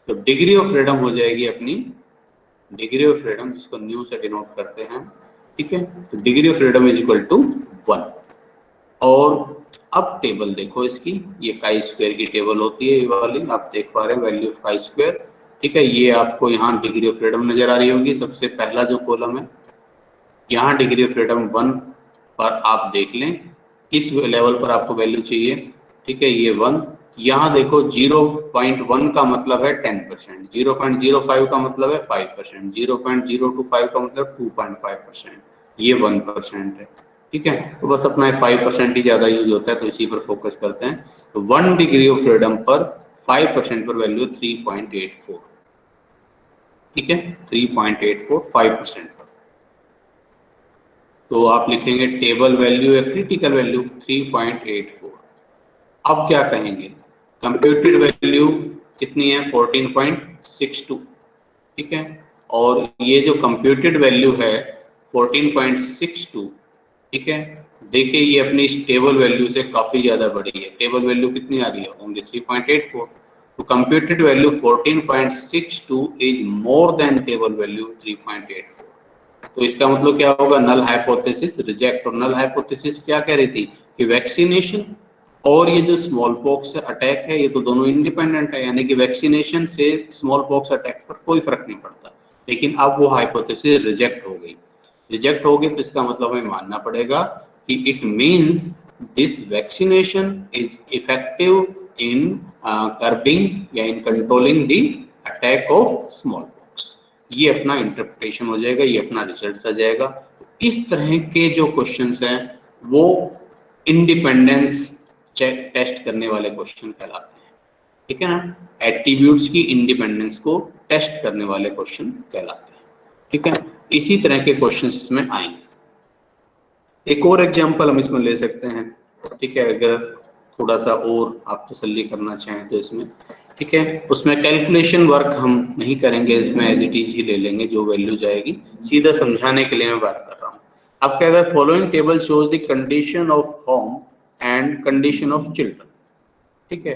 तो डिग्री ऑफ फ्रीडम हो जाएगी अपनी, डिग्री ऑफ फ्रीडम जिसको न्यू से डिनोट करते हैं। ठीक है, तो degree of freedom is equal to 1। और अब टेबल देखो इसकी, ये काई स्क्वायर की टेबल होती है ये वाली, आप देख पा रहे हैं वैल्यू ऑफ काई स्क्वायर। ठीक है, ये आपको यहाँ डिग्री ऑफ फ्रीडम नजर आ रही होगी, सबसे पहला जो कॉलम है यहाँ डिग्री ऑफ फ्रीडम 1 पर आप देख लें किस लेवल पर आपको वैल्यू चाहिए। ठीक है, ये 1, यहाँ देखो 0.1 का मतलब है 10%, 0.05 का मतलब है 5%, 0.025 का मतलब 2.5%, ये 1% है। ठीक है, तो बस अपना 5% ही ज्यादा यूज होता है, तो इसी पर फोकस करते हैं। तो 1 डिग्री ऑफ फ्रीडम पर 5% पर वैल्यू 3.84। ठीक है, 3.84 5% पर। तो आप लिखेंगे टेबल वैल्यू या क्रिटिकल वैल्यू 3.84। अब क्या कहेंगे, कंप्यूटेड वैल्यू कितनी है 14.62। ठीक है, और ये जो कंप्यूटेड वैल्यू है 14.62, ठीक है, देखिए ये अपनी टेबल वैल्यू से काफी ज्यादा बड़ी है। टेबल वैल्यू कितनी आ रही है, ओनली 3.84। तो computed value 14.62 is more than table value 3.84। तो इसका मतलब क्या होगा, नल हाइपोथेसिस रिजेक्ट। और नल हाइपोथेसिस क्या कह रही थी कि वैक्सीनेशन और ये जो स्मॉल पॉक्स अटैक है, ये तो दोनों इंडिपेंडेंट है, यानी कि वैक्सीनेशन से स्मॉल पॉक्स अटैक पर कोई फर्क नहीं पड़ता। लेकिन अब वो हाइपोथेसिस रिजेक्ट हो गई, रिजेक्ट हो गई, तो इसका मतलब हमें मानना पड़ेगा कि it means this vaccination is effective in curbing या in controlling the attack of smallpox. ये अपना इंटरप्रिटेशन हो जाएगा, ये अपना रिजल्ट आ जाएगा। इस तरह के जो क्वेश्चंस हैं वो इंडिपेंडेंस टेस्ट करने वाले क्वेश्चन कहलाते हैं। ठीक है ना, एट्रीब्यूट्स की इंडिपेंडेंस को टेस्ट करने वाले क्वेश्चन कहलाते हैं। ठीक है, इसी तरह के क्वेश्चंस इसमें आएंगे। एक और एग्जांपल हम इसमें ले सकते हैं। ठीक है, अगर थोड़ा सा और आप तसल्ली करना चाहें तो इसमें, ठीक है, उसमें कैलकुलेशन वर्क हम नहीं करेंगे, इसमें एज इट इज ही ले लेंगे, जो वैल्यू जाएगी सीधा समझाने के लिए मैं बात कर रहा हूँ। अब क्या है, following table shows the condition of home and condition of children. ठीक है,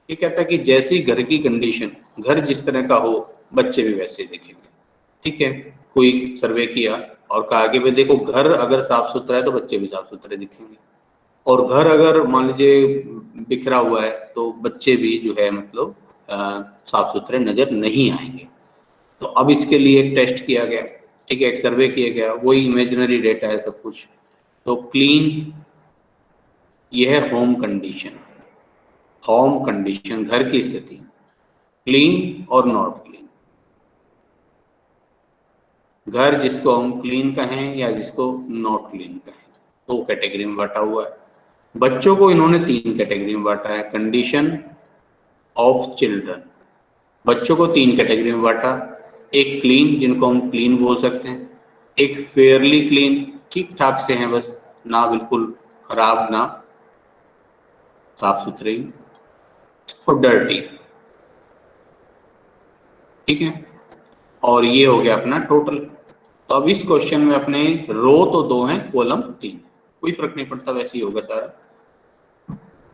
ये कहता है कि जैसी घर की कंडीशन, घर जिस तरह का हो बच्चे भी वैसे दिखेंगे। ठीक है, कोई सर्वे किया और कहा कि भाई देखो घर अगर साफ सुथरा है तो बच्चे भी साफ सुथरे दिखेंगे, और घर अगर मान लीजिए बिखरा हुआ है तो बच्चे भी जो है मतलब साफ सुथरे नजर नहीं आएंगे। तो अब इसके लिए एक टेस्ट किया गया। ठीक है, एक सर्वे किया गया, वही इमेजिनरी डेटा है सब कुछ। तो क्लीन, यह है होम कंडीशन, होम कंडीशन घर की स्थिति, क्लीन और नॉट क्लीन। घर जिसको हम क्लीन कहें या जिसको नॉट क्लीन कहें, दो कैटेगरी में बांटा हुआ है। बच्चों को इन्होंने 3 कैटेगरी में बांटा है। कंडीशन ऑफ चिल्ड्रन, बच्चों को 3 कैटेगरी में बांटा। एक क्लीन, जिनको हम क्लीन बोल सकते हैं, एक फेयरली क्लीन, ठीक ठाक से हैं बस, ना बिल्कुल खराब ना साफ सुथरे, और डर्टी। ठीक है, और ये हो गया अपना टोटल। तो अब इस क्वेश्चन में अपने रो तो 2 हैं, कॉलम 3, कोई फर्क नहीं पड़ता, वैसे ही होगा सारा।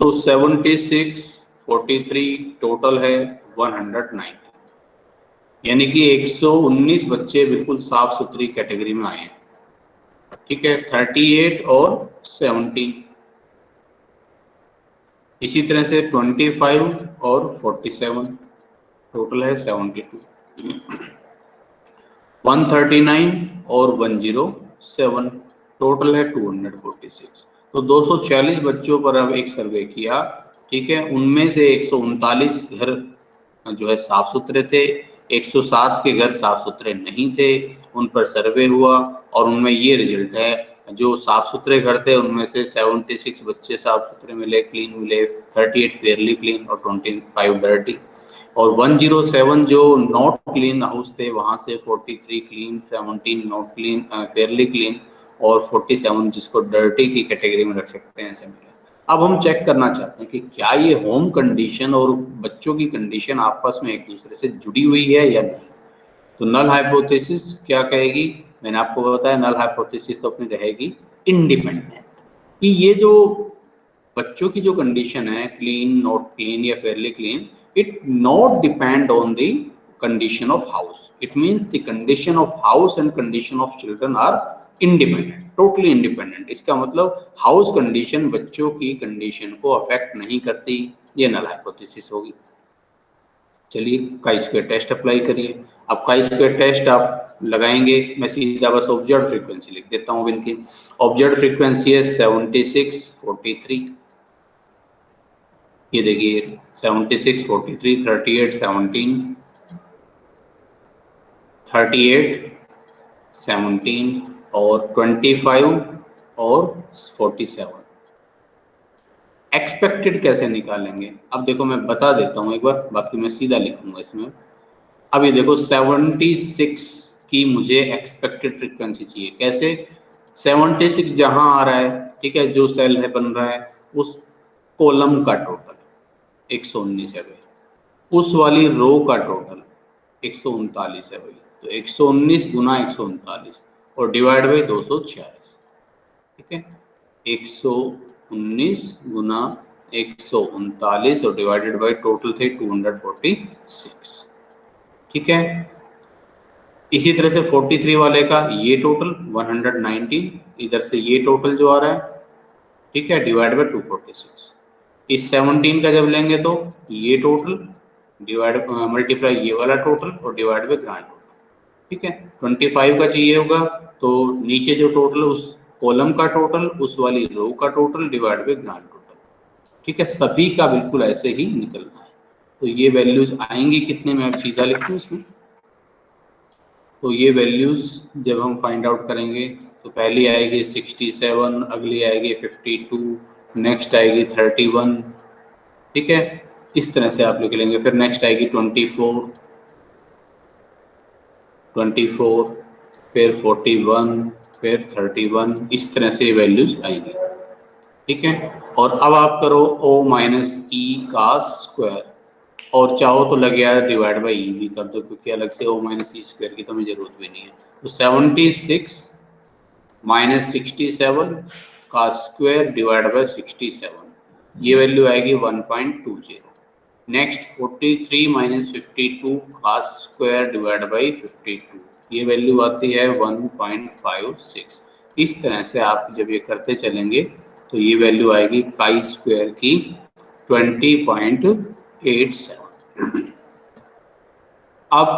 तो 76 43 टोटल है 190, यानी कि 119 बच्चे बिल्कुल साफ सुथरी कैटेगरी में आए हैं। ठीक है, 38 और 17, इसी तरह से 25 और 47 टोटल है 72, 139 और 107 टोटल है 246। तो 246 बच्चों पर अब एक सर्वे किया, ठीक है, उनमें से 139 घर जो है साफ सुथरे थे, 107 के घर साफ सुथरे नहीं थे, उन पर सर्वे हुआ और उनमें ये रिजल्ट है, जो साफ सुथरे घर थे उनमें से 76 बच्चे साफ सुथरे मिले, क्लीन मिले, 38 फेयरली क्लीन और 25 डर्टी, और 107 जो नॉट क्लीन हाउस थे वहां से 43 clean, 17 not clean Fairlie clean और 47 जिसको डर्टी की कैटेगरी में रख सकते हैं ऐसे मिले। अब हम चेक करना चाहते हैं कि क्या ये होम कंडीशन और बच्चों की कंडीशन आपस में एक दूसरे से जुड़ी हुई है या नहीं। तो नल हाइपोथेसिस क्या कहेगी, मैंने आपको बताया नल हाइपोथेसिस तो अपनी रहेगी इंडिपेंडेंट, कि ये जो बच्चों की जो कंडीशन है क्लीन, नॉट क्लीन या fairly clean, it not depend on the condition of house. It means the condition of house and condition of children are independent, totally independent. इसका मतलब हाउस कंडीशन बच्चों की कंडीशन को अफेक्ट नहीं करती, ये नल हाइपोथेसिस होगी। चलिए काई स्क्वायर टेस्ट अप्लाई करिए। अब काई स्क्वायर टेस्ट आप लगाएंगे, मैं सीधा बस ऑब्जर्व फ्रीक्वेंसी लिख देता हूँ इनकी। ऑब्जर्व फ्रीक्वेंसी है 76, 43, ये देखिए 76, 43, 38, 17, 38, 17 और 25 और 47। एक्सपेक्टेड कैसे निकालेंगे, अब देखो मैं बता देता हूँ एक बार, बाकी मैं सीधा लिखूंगा इसमें। अब ये देखो 76 की मुझे एक्सपेक्टेड फ्रीक्वेंसी चाहिए, कैसे? 76 जहां आ रहा है, ठीक है, जो सेल है बन रहा है उस कॉलम का टोटल 119 है भाई, उस वाली रो का टोटल 139 है भाई, तो 119 गुना 139 और डिवाइड बाई 246, ठीक है, 119 गुना 139 और डिवाइडेड बाई टोटल थे 246, ठीक है। इसी तरह से 43 वाले का ये टोटल 119, इधर से ये टोटल जो आ रहा है, ठीक है, डिवाइड बाई 246। इस 17 का जब लेंगे तो ये टोटल डिवाइड मल्टीप्लाई ये वाला टोटल और डिवाइड बाई ग्रांड टोटल, ठीक है। 25 का चाहिए होगा तो नीचे जो टोटल उस कॉलम का टोटल, उस वाली रो का total divide by grand total, ठीक है, सभी का बिल्कुल ऐसे ही निकलना है। तो ये वैल्यूज आएंगी कितने में, अब सीधा लिखूं इसमें। तो ये वैल्यूज जब हम फाइंड आउट करेंगे तो पहली आएगी 67, अगली आएगी 52, नेक्स्ट आएगी 31, ठीक है, इस तरह से आप लिख लेंगे। फिर नेक्स्ट आएगी 24, 24, फिर 41, फिर 31, इस तरह से वैल्यूज आएगी, ठीक है। और अब आप करो O माइनस ई का स्क्वायर, और चाहो तो लग गया डिवाइड बाई ई भी कर दो, क्योंकि अलग से O माइनस ई स्क्वायर की तो हमें जरूरत भी नहीं है। तो 76 माइनस 67 का स्क्वायर डिवाइड बाई 67, ये वैल्यू आएगी 1.20। नेक्स्ट 43 माइनस 52 का स्क्वायर डिवाइड बाई 52, ये वैल्यू आती है 1.56। इस तरह से आप जब ये करते चलेंगे तो ये वैल्यू आएगी पाई स्क्वायर की 20.87। अब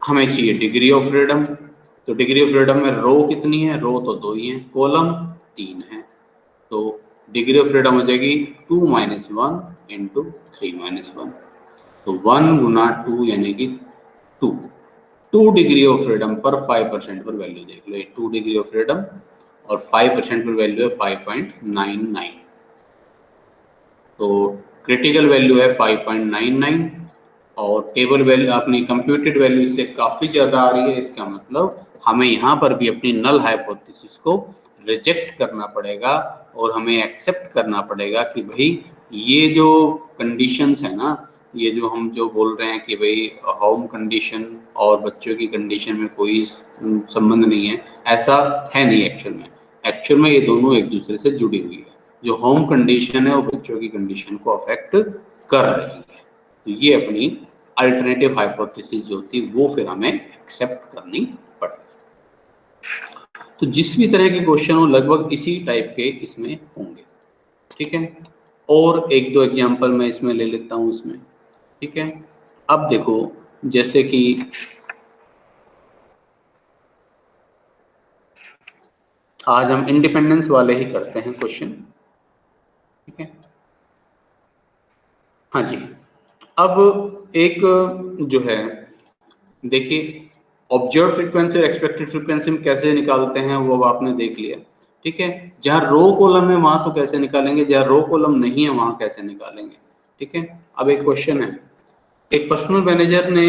हमें चाहिए डिग्री ऑफ फ्रीडम, तो डिग्री ऑफ फ्रीडम में रो कितनी है, रो तो 2 ही है, कॉलम 3 है, तो डिग्री ऑफ फ्रीडम हो जाएगी 2 माइनस 1 इंटू 3 माइनस 1, तो 1 गुना 2 यानी कि 2 डिग्री ऑफ फ्रीडम पर 5% पर वैल्यू देख लो, 2 डिग्री ऑफ फ्रीडम और 5% पर वैल्यू है 5.99, तो क्रिटिकल वैल्यू है 5.99 और टेबल वैल्यू अपनी कंप्यूटेड वैल्यू से काफ़ी ज़्यादा आ रही है। इसका मतलब हमें यहाँ पर भी अपनी नल हाइपोथेसिस को रिजेक्ट करना पड़ेगा और हमें एक्सेप्ट करना पड़ेगा कि भाई ये जो कंडीशंस है ना, ये जो हम जो बोल रहे हैं कि भाई होम कंडीशन और बच्चों की कंडीशन में कोई संबंध नहीं है, ऐसा है नहीं एक्चुअल में। एक्चुअल में ये दोनों एक दूसरे से जुड़ी हुई है, जो होम कंडीशन है वो बच्चों की कंडीशन को अफेक्ट कर रही है। तो ये अपनी अल्टरनेटिव हाइपोथेसिस जो थी वो फिर हमें एक्सेप्ट करनी पड़ेगी। तो जिस भी तरह के क्वेश्चन हो लगभग इसी टाइप के इसमें होंगे, ठीक है। और एक दो एग्जांपल मैं इसमें ले लेता हूं इसमें, ठीक है। अब देखो जैसे कि आज हम इंडिपेंडेंस वाले ही करते हैं क्वेश्चन, ठीक है। हाँ जी, अब एक जो है देखिए ऑब्जर्व फ्रीक्वेंसी और एक्सपेक्टेड फ्रीक्वेंसी में कैसे निकालते हैं वो अब आपने देख लिया, ठीक है। जहां रो कॉलम है वहां तो कैसे निकालेंगे, जहां रो कॉलम नहीं है वहां कैसे निकालेंगे, ठीक है। अब एक क्वेश्चन है, एक पर्सनल मैनेजर ने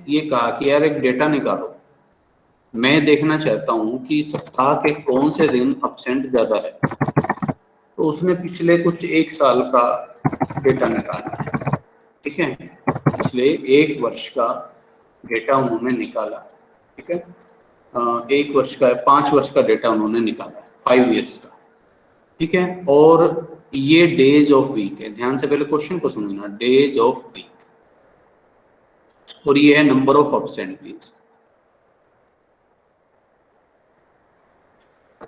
ये कहा कि यार एक डेटा निकालो, मैं देखना चाहता हूं कि सप्ताह के कौन से दिन एब्सेंट ज्यादा है। तो उसने पिछले कुछ एक साल का डेटा निकाला, ठीक है, पिछले एक वर्ष का डेटा उन्होंने निकाला, ठीक है। एक वर्ष का 5 वर्ष का डेटा उन्होंने निकाला, 5 years का, ठीक है। और ये डेज ऑफ वीक है, ध्यान से पहले क्वेश्चन को समझना, डेज ऑफ वीक, और ये है नंबर ऑफ एब्सेंटीज।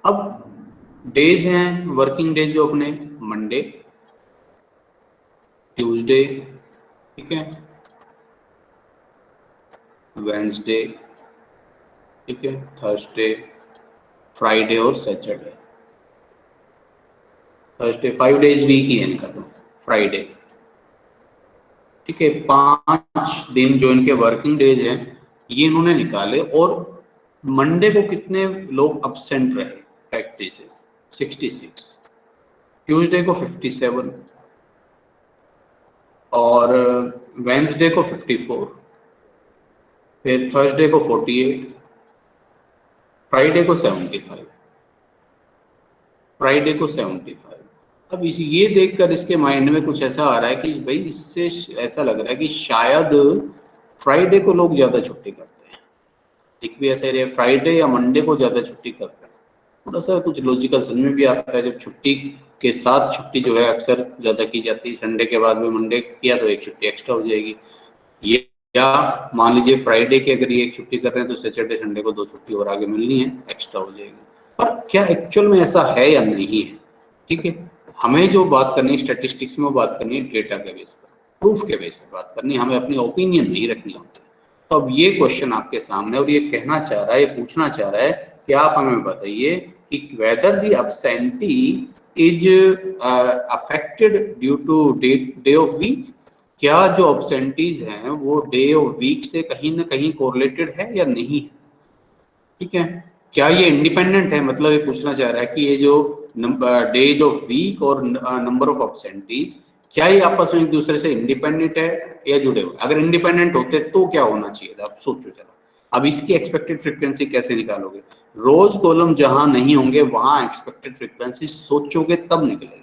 अब डेज हैं वर्किंग डेज जो अपने मंडे, ट्यूसडे, ठीक है, वेंसडे, ठीक है, थर्सडे, फ्राइडे और सैटरडे। थर्सडे 5 days वीक ही है इनका तो, फ्राइडे, ठीक है। 5 दिन जो इनके वर्किंग डेज हैं ये इन्होंने निकाले, और मंडे को कितने लोग एब्सेंट रहे फैक्ट्री से, 66, ट्यूसडे को 57, और वेंसडे को 54, फिर थर्सडे को 48, फ्राइडे को 75, फ्राइडे को 75। अब इस ये देखकर इसके माइंड में कुछ ऐसा आ रहा है कि भाई इससे ऐसा लग रहा है कि शायद फ्राइडे को लोग ज्यादा छुट्टी करते हैं, एक भी ऐसा एरिया फ्राइडे या मंडे को ज्यादा छुट्टी करते हैं। थोड़ा सा कुछ लॉजिकल समझ में भी आता है, जब छुट्टी के साथ छुट्टी जो है अक्सर ज्यादा की जाती है, संडे के बाद में मंडे किया तो एक छुट्टी एक्स्ट्रा हो जाएगी। ये या मान लीजिए फ्राइडे की अगर ये एक छुट्टी कर रहे हैं तो सैटरडे संडे को 2 छुट्टी और आगे मिलनी है, एक्स्ट्रा हो जाएगी। पर क्या एक्चुअल में ऐसा है या नहीं है, ठीक है। हमें जो बात करनी है स्टैटिस्टिक्स में, वो बात करनी है डेटा के बेस पर, प्रूफ के बेस पर बात करनी है, हमें अपनी ओपिनियन नहीं रखनी होती। तो अब ये क्वेश्चन आपके सामने, और ये कहना चाह रहा है, ये पूछना चाह रहा है कि आप हमें बताइए कि whether the absentee is affected due to day of week, क्या जो एब्सेंटीज हैं वो डे ऑफ वीक से कहीं ना कहीं कोरिलेटेड है या नहीं है, ठीक है। क्या ये इंडिपेंडेंट है, मतलब ये पूछना चाह रहा है कि ये जो डेज ऑफ वीक और नंबर ऑफ एब्सेंटीज, क्या ये आपस में एक दूसरे से इंडिपेंडेंट है या जुड़े हुए। अगर इंडिपेंडेंट होते तो क्या होना चाहिए था, अब सोचो जरा। अब इसकी एक्सपेक्टेड फ्रीक्वेंसी कैसे निकालोगे, रोज कॉलम जहां नहीं होंगे वहां एक्सपेक्टेड फ्रीक्वेंसी सोचोगे तब निकलेगी।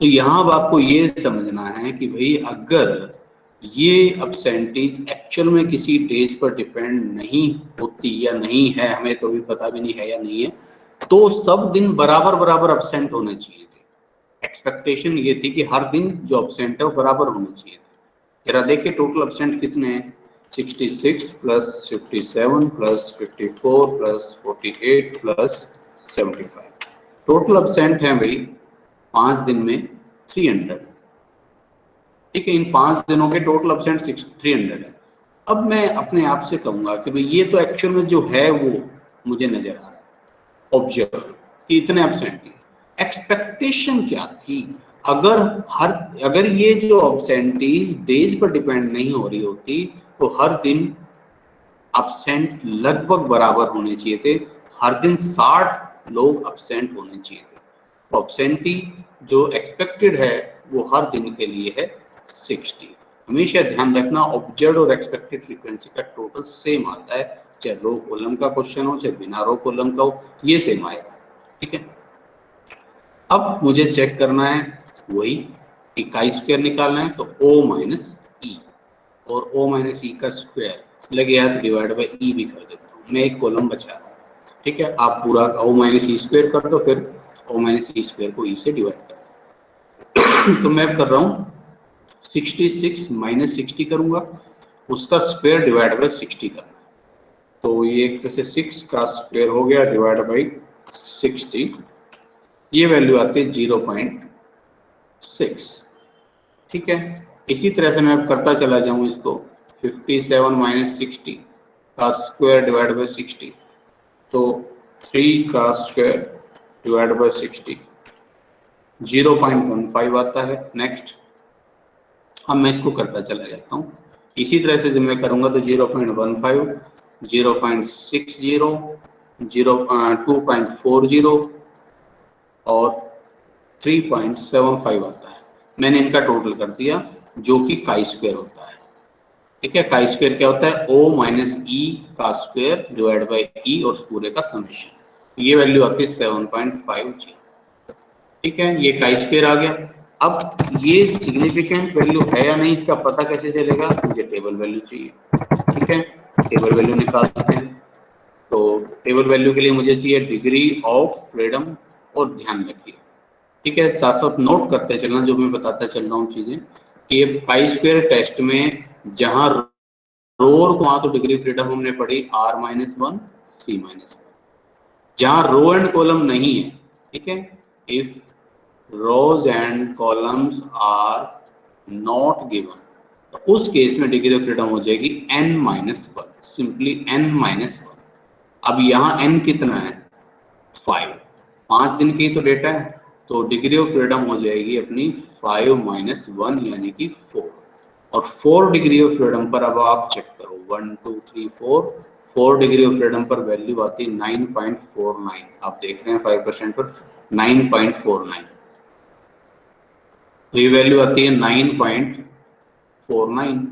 तो यहाँ अब आपको ये समझना है कि भाई अगर ये एब्सेंटीज एक्चुअल में किसी डेज पर डिपेंड नहीं होती या नहीं है, हमें तो भी पता भी नहीं है या नहीं है, तो सब दिन बराबर बराबर एब्सेंट होने चाहिए थे। एक्सपेक्टेशन ये थी कि हर दिन जो एब्सेंट है वो बराबर होने चाहिए थे। जरा देखिए टोटल एब्सेंट कितने हैं, 66 plus 57 plus 54 plus 48 plus 75, total absent है भाई 5 दिन में 300, ठीक है। इन 5 दिनों के टोटल एब्सेंट 300 है। अब मैं अपने आप से कहूंगा कि भाई ये तो एक्चुअल में जो है वो मुझे नजर आ रहा है, ऑब्जर्व कि इतने एब्सेंट है। एक्सपेक्टेशन क्या थी, अगर ये जो एब्सेंटीज डेज पर डिपेंड नहीं हो रही होती तो हर दिन एब्सेंट लगभग बराबर होने चाहिए थे, हर दिन 60 लोग एब्सेंट होने चाहिए थे। तो एब्सेंटी जो एक्सपेक्टेड है वो हर दिन के लिए है 60। हमेशा ध्यान रखना ऑब्जर्व और एक्सपेक्टेड फ्रीक्वेंसी का टोटल सेम आता है, चाहे रो कॉलम का क्वेश्चन हो चाहे बिना रो कॉलम का हो, ये सेम आएगा, ठीक है। अब मुझे चेक करना है वही कि काई स्क्वायर निकालना है, तो O माइनस ई, और O माइनस ई का स्क्वायर लगे यार तो डिवाइड बाई ई भी कर देता हूँ, मैं एक कॉलम बचा रहा हूँ, ठीक है। आप पूरा O माइनस ई स्क्वायर कर दो, फिर O माइनस ई स्क्वायर को ई से डिवाइड कर दो। तो मैं कर रहा हूँ 66 माइनस 60 करूंगा, उसका स्क्वायर डिवाइड बाई 60 करना, तो ये एक तरह से 6 का स्क्वायर हो गया डिवाइड बाई 60, ये वैल्यू आती है 0.6, 6। ठीक है, इसी तरह से मैं अब करता चला जाऊं इसको, 57 माइनस 60 का स्क्वायर डिवाइड बाई 60, तो 3 का स्क्वायर डिवाइड बाई 60 0.15 आता है। नेक्स्ट, अब मैं इसको करता चला जाता हूँ। इसी तरह से जब मैं करूँगा तो 0.15, 0.60, 2.40 और 3.75 आता है। मैंने इनका टोटल कर दिया, जो कि काई स्क्वायर होता है। ठीक है, काई स्क्वायर क्या होता है? ओ माइनस ई का स्क्वायर डिवाइड बाई ई और उस पूरे का समेशन। ये वैल्यू आती है 7.50। ठीक है, ये काई स्क्वायर आ गया। अब ये सिग्निफिकेंट वैल्यू है या नहीं, इसका पता कैसे चलेगा? मुझे टेबल वैल्यू चाहिए। ठीक है, टेबल वैल्यू निकालते हैं। तो टेबल वैल्यू के लिए मुझे चाहिए डिग्री ऑफ फ्रीडम, और ध्यान रखिए, ठीक है, साथ साथ नोट करते चलना जो मैं बताता चल रहा हूँ चीजें, कि ये पाई स्क्वायर टेस्ट में जहां रो और वहां तो डिग्री फ्रीडम हमने पढ़ी R-1 C-1, जहां रो एंड कॉलम नहीं है, ठीक है, if rows and columns are not given, तो उस केस में डिग्री ऑफ फ्रीडम हो जाएगी N-1, सिंपली N-1। अब यहाँ N कितना है? 5 दिन की तो डेटा है, तो डिग्री ऑफ फ्रीडम हो जाएगी अपनी 5-1 यानी कि 4। और 4 डिग्री ऑफ फ्रीडम पर अब आप चेक करो, 1 2 3 4 डिग्री ऑफ फ्रीडम पर वैल्यू आती है 9.49। आप देख रहे हैं 5% पर 9.49, तो ये वैल्यू आती है 9.49।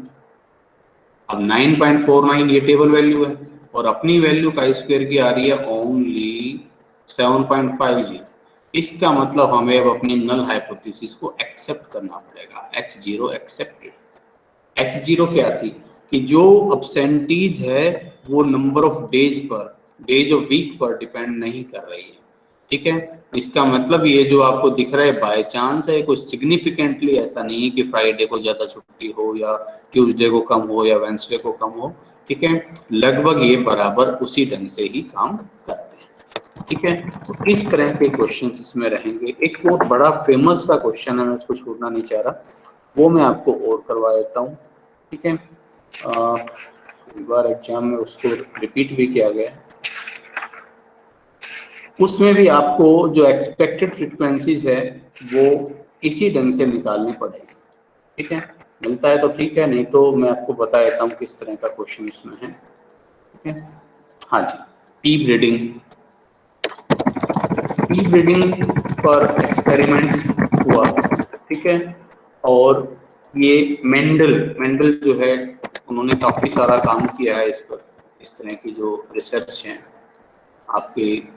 अब 9.49 ये टेबल वैल्यू है, और अपनी वैल्यू का स्क्वायर की आ रही है ओनली 7.50। इसका मतलब हमें अब अपनी नल हाइपोथेसिस को एक्सेप्ट करना पड़ेगा। H0 accepted. H0 क्या थी? कि जो अब्सेंटीज है वो नंबर ऑफ डेज पर, डेज ऑफ वीक पर डिपेंड नहीं कर रही है। ठीक है, इसका मतलब ये जो आपको दिख रहा है बाय चांस है, कोई सिग्निफिकेंटली ऐसा नहीं है कि फ्राइडे को ज्यादा छुट्टी हो या ट्यूसडे को कम हो या वेंसडे को कम हो। ठीक है, लगभग ये बराबर उसी ढंग से ही काम करते हैं। ठीक है, तो इस तरह के क्वेश्चन इसमें रहेंगे। एक बहुत बड़ा फेमस सा क्वेश्चन है, मैं उसको छोड़ना नहीं चाह रहा, वो मैं आपको और करवा देता हूँ। ठीक है, एक बार एग्जाम में उसको रिपीट भी किया गया है, उसमें भी आपको जो एक्सपेक्टेड फ्रीक्वेंसीज है वो इसी ढंग से निकालनी पड़ेगी। ठीक है, मिलता है तो ठीक है, नहीं तो मैं आपको बता देता हूँ किस तरह का क्वेश्चन इसमें है। ठीक है, हाँ जी, पी ब्रीडिंग पर एक्सपेरिमेंट्स हुआ। ठीक है, और ये मेंडल जो है उन्होंने काफी सारा काम किया है इस पर, इस तरह की जो रिसर्च है आपकी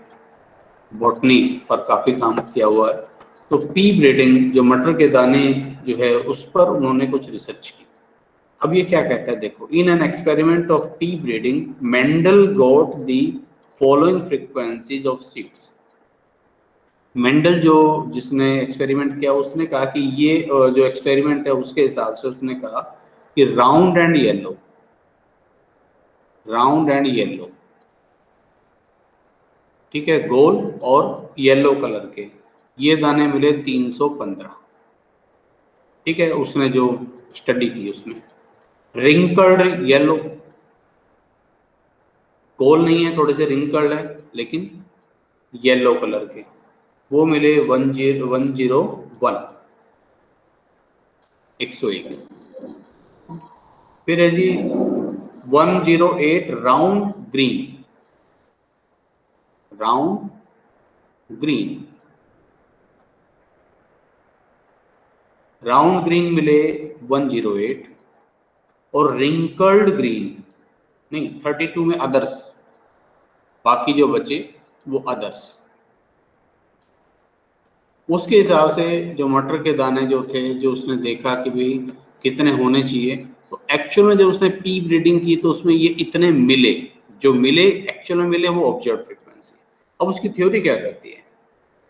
बॉटनी पर काफी काम किया हुआ है। तो पी ब्रीडिंग जो मटर के दाने जो है उस पर उन्होंने कुछ रिसर्च की। अब ये क्या कहता है देखो, in an experiment of P breeding Mendel got the following frequencies of seeds. Mendel जो जिसने एक्सपेरिमेंट किया उसने कहा कि ये जो एक्सपेरिमेंट है उसके हिसाब से उसने कहा कि राउंड एंड येलो, ठीक है, गोल और येलो कलर के ये दाने मिले 315। ठीक है, उसने जो स्टडी की उसमें रिंकल्ड येलो, गोल नहीं है, थोड़े से रिंकल्ड है लेकिन येलो कलर के, वो मिले 101। फिर है जी 108 राउंड ग्रीन मिले 108, और रिंकल्ड ग्रीन नहीं 32 में अदर्स, बाकी जो बचे वो अदर्स। उसके हिसाब से जो मटर के दाने जो थे, जो उसने देखा कि भाई कितने होने चाहिए, तो एक्चुअल में जब उसने पी ब्रीडिंग की तो उसमें ये इतने मिले, जो मिले एक्चुअल में मिले वो ऑब्जर्व फ्रीक्वेंसी। अब उसकी थ्योरी क्या कहती है?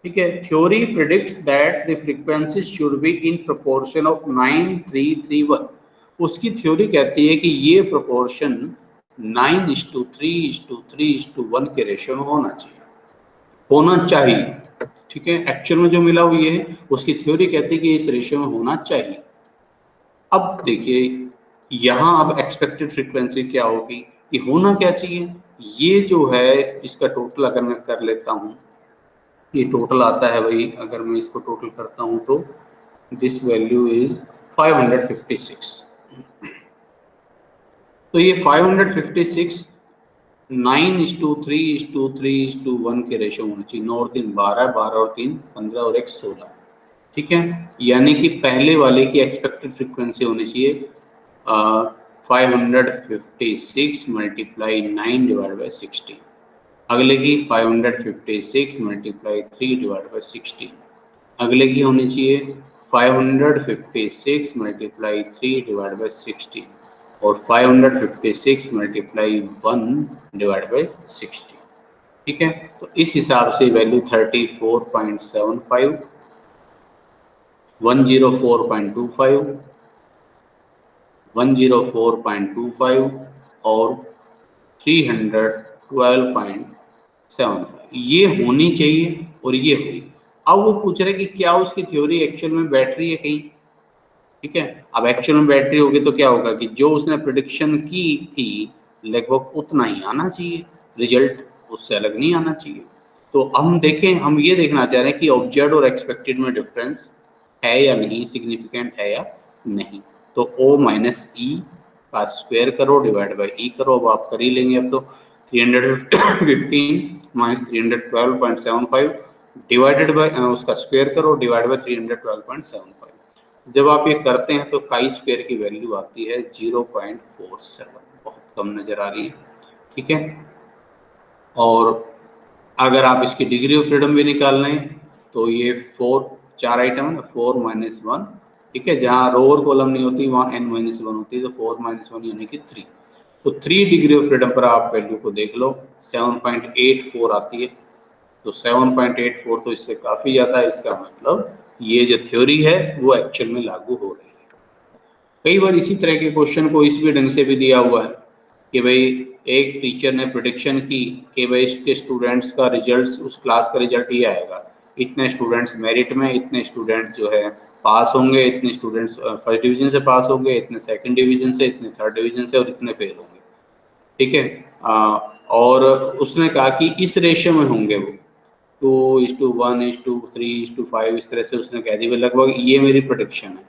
ठीक है, theory predicts that the frequency should be in proportion of 9:3:1। उसकी थ्योरी कहती है कि ये प्रोपोर्शन 9:3:3:1 के रेशियो में होना चाहिए। ठीक है, एक्चुअल में जो मिला वो ये है, उसकी थ्योरी कहती है कि इस रेशियो में होना चाहिए। अब देखिए यहाँ अब एक्सपेक्टेड फ्रीक्वेंसी क्या होगी, कि होना क्या चाहिए, ये जो है इसका टोटल अगर मैं कर लेता हूँ, ये टोटल आता है भाई, अगर मैं इसको टोटल करता हूँ तो दिस वैल्यू इज 556। तो ये 556 9:3:3:1 के रेशियो होना चाहिए। 9 और 3 12, 12 और 3 15 और 1 16। ठीक है, यानी कि पहले वाले की एक्सपेक्टेड फ्रीक्वेंसी होनी चाहिए 556 मल्टीप्लाई 9 डिवाइड बाई 16। अगले की 556 मल्टीप्लाई 3 डिवाइड बाई 16। अगले की होनी चाहिए 556 मल्टीप्लाई 3 डिवाइड बाई 16 और 556 मल्टीप्लाई 1 डिवाइड बाई 16। ठीक है, तो इस हिसाब से वैल्यू 34.75, 104.25, 104.25 और 312.75 ये होनी चाहिए और ये हुई। अब वो पूछ रहे कि क्या उसकी थ्योरी एक्चुअल में बैठ रही है कहीं। ठीक है, अब एक्चुअल में बैटरी होगी तो क्या होगा कि जो उसने प्रेडिक्शन की थी लगभग उतना ही आना चाहिए, रिजल्ट उससे अलग नहीं आना चाहिए। तो हम देखें, हम ये देखना चाह रहे हैं कि ऑब्जर्व्ड और एक्सपेक्टेड में डिफरेंस है या नहीं, सिग्निफिकेंट है या नहीं। तो O माइनस ई का स्क्वायर करो डिवाइड बाई ई करो, अब आप कर ही लेंगे। अब तो 315 माइनस 312.75 डिवाइडेड बाई उसका स्क्वायर करो डिवाइड बाई 312.75। जब आप ये करते हैं तो काई स्क्वायर की वैल्यू आती है 0.47, बहुत कम नजर आ रही है। ठीक है, और अगर आप इसकी डिग्री ऑफ फ्रीडम भी निकाल लें तो ये 4 आइटम है, 4 माइनस 1। ठीक है, जहाँ रो और कॉलम नहीं होती वहाँ n माइनस 1 होती है, तो 4 माइनस 1 यानी कि 3। तो 3 डिग्री ऑफ फ्रीडम पर आप वैल्यू को देख लो, 7.84 आती है। तो 7.84 तो इससे काफी ज्यादा है, इसका मतलब ये जो थ्योरी है वो एक्चुअल में लागू हो रही है। कई बार इसी तरह के क्वेश्चन को इस भी ढंग से भी दिया हुआ है कि भाई एक टीचर ने प्रेडिक्शन की कि भाई इसके स्टूडेंट्स का रिजल्ट, उस क्लास का रिजल्ट ये आएगा, इतने स्टूडेंट्स मेरिट में, इतने स्टूडेंट जो है पास होंगे, इतने स्टूडेंट्स फर्स्ट डिवीजन से पास होंगे, इतने सेकंड डिवीजन से, इतने थर्ड डिवीजन से और इतने फेल होंगे। ठीक है, और उसने कहा कि इस रेशियो में होंगे वो 2:1:3:5, इस तरह से उसने कह दी। लगभग ये मेरी प्रेडिक्शन है,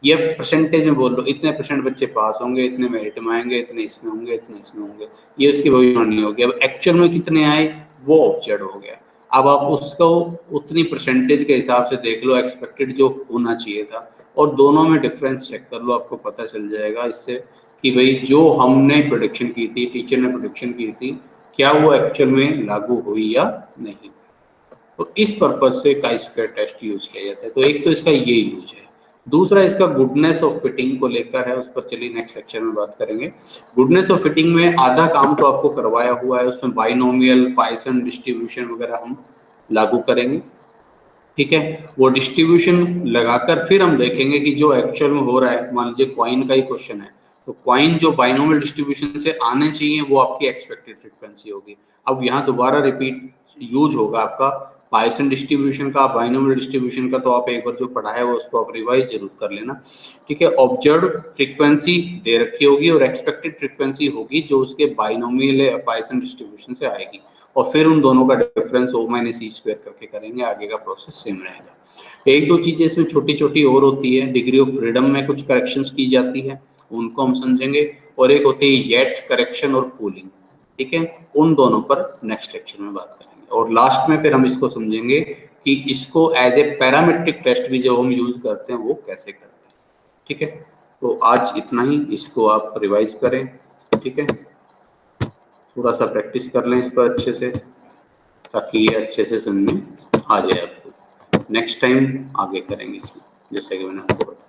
ये परसेंटेज में बोल लो, इतने परसेंट बच्चे पास होंगे, इतने मेरिट में आएंगे, इतने इसमें होंगे, इतने इसमें होंगे, ये उसकी भविष्यवाणी होगी। अब एक्चुअल में कितने आए वो ऑब्जर्व हो गया। अब आप उसको उतनी परसेंटेज के हिसाब से देख लो, एक्सपेक्टेड जो होना चाहिए था, और दोनों में डिफरेंस चेक कर लो, आपको पता चल जाएगा इससे कि भाई जो हमने प्रोडिक्शन की थी, टीचर ने प्रोडिक्शन की थी, क्या वो एक्चुअल में लागू हुई या नहीं। तो इस पर्पज से काई स्क्वायर टेस्ट यूज किया जाता है। तो एक तो इसका ये यूज है, दूसरा इसका गुडनेस ऑफ फिटिंग को लेकर है, उस पर चलिए नेक्स्ट लेक्चर में बात करेंगे। गुडनेस ऑफ फिटिंग में आधा काम तो आपको करवाया हुआ है, उसमें बाइनोमियल, पॉइसन डिस्ट्रीब्यूशन वगैरह हम लागू करेंगे। ठीक है, वो डिस्ट्रीब्यूशन लगाकर फिर हम देखेंगे कि जो एक्चुअल में हो रहा है, मान लीजिए क्वाइन का ही क्वेश्चन है, तो क्वाइन जो बाइनोमियल डिस्ट्रीब्यूशन से आने चाहिए वो आपकी एक्सपेक्टेड फ्रीक्वेंसी होगी। अब यहाँ दोबारा रिपीट यूज होगा आपका पॉइसन डिस्ट्रीब्यूशन का, बाइनोमियल डिस्ट्रीब्यूशन का, तो आप एक बार जो पढ़ा है वो उसको आप रिवाइज जरूर कर लेना। ठीक है, ऑब्जर्व फ्रीक्वेंसी दे रखी होगी और एक्सपेक्टेड फ्रीक्वेंसी होगी जो उसके बाइनोमियल या पॉइसन डिस्ट्रीब्यूशन से आएगी, और फिर उन दोनों का difference O minus E square करके करेंगे, आगे का प्रोसेस सेम रहेगा। एक दो चीजें इसमें छोटी छोटी और होती है, डिग्री ऑफ फ्रीडम में कुछ करेक्शंस की जाती है, उनको हम समझेंगे, और एक होती है येट करेक्शन और पूलिंग। ठीक है, उन दोनों पर नेक्स्ट लेक्चर में बात करेंगे, और लास्ट में फिर हम इसको समझेंगे कि इसको एज ए पैरामेट्रिक टेस्ट भी जो हम यूज करते हैं वो कैसे करते हैं। ठीक है, तो आज इतना ही, इसको आप रिवाइज करें। ठीक है, थोड़ा सा प्रैक्टिस कर लें इस पर अच्छे से, ताकि ये अच्छे से समझ में आ जाए आपको। नेक्स्ट टाइम आगे करेंगे इसमें, जैसे कि मैंने आपको बताया।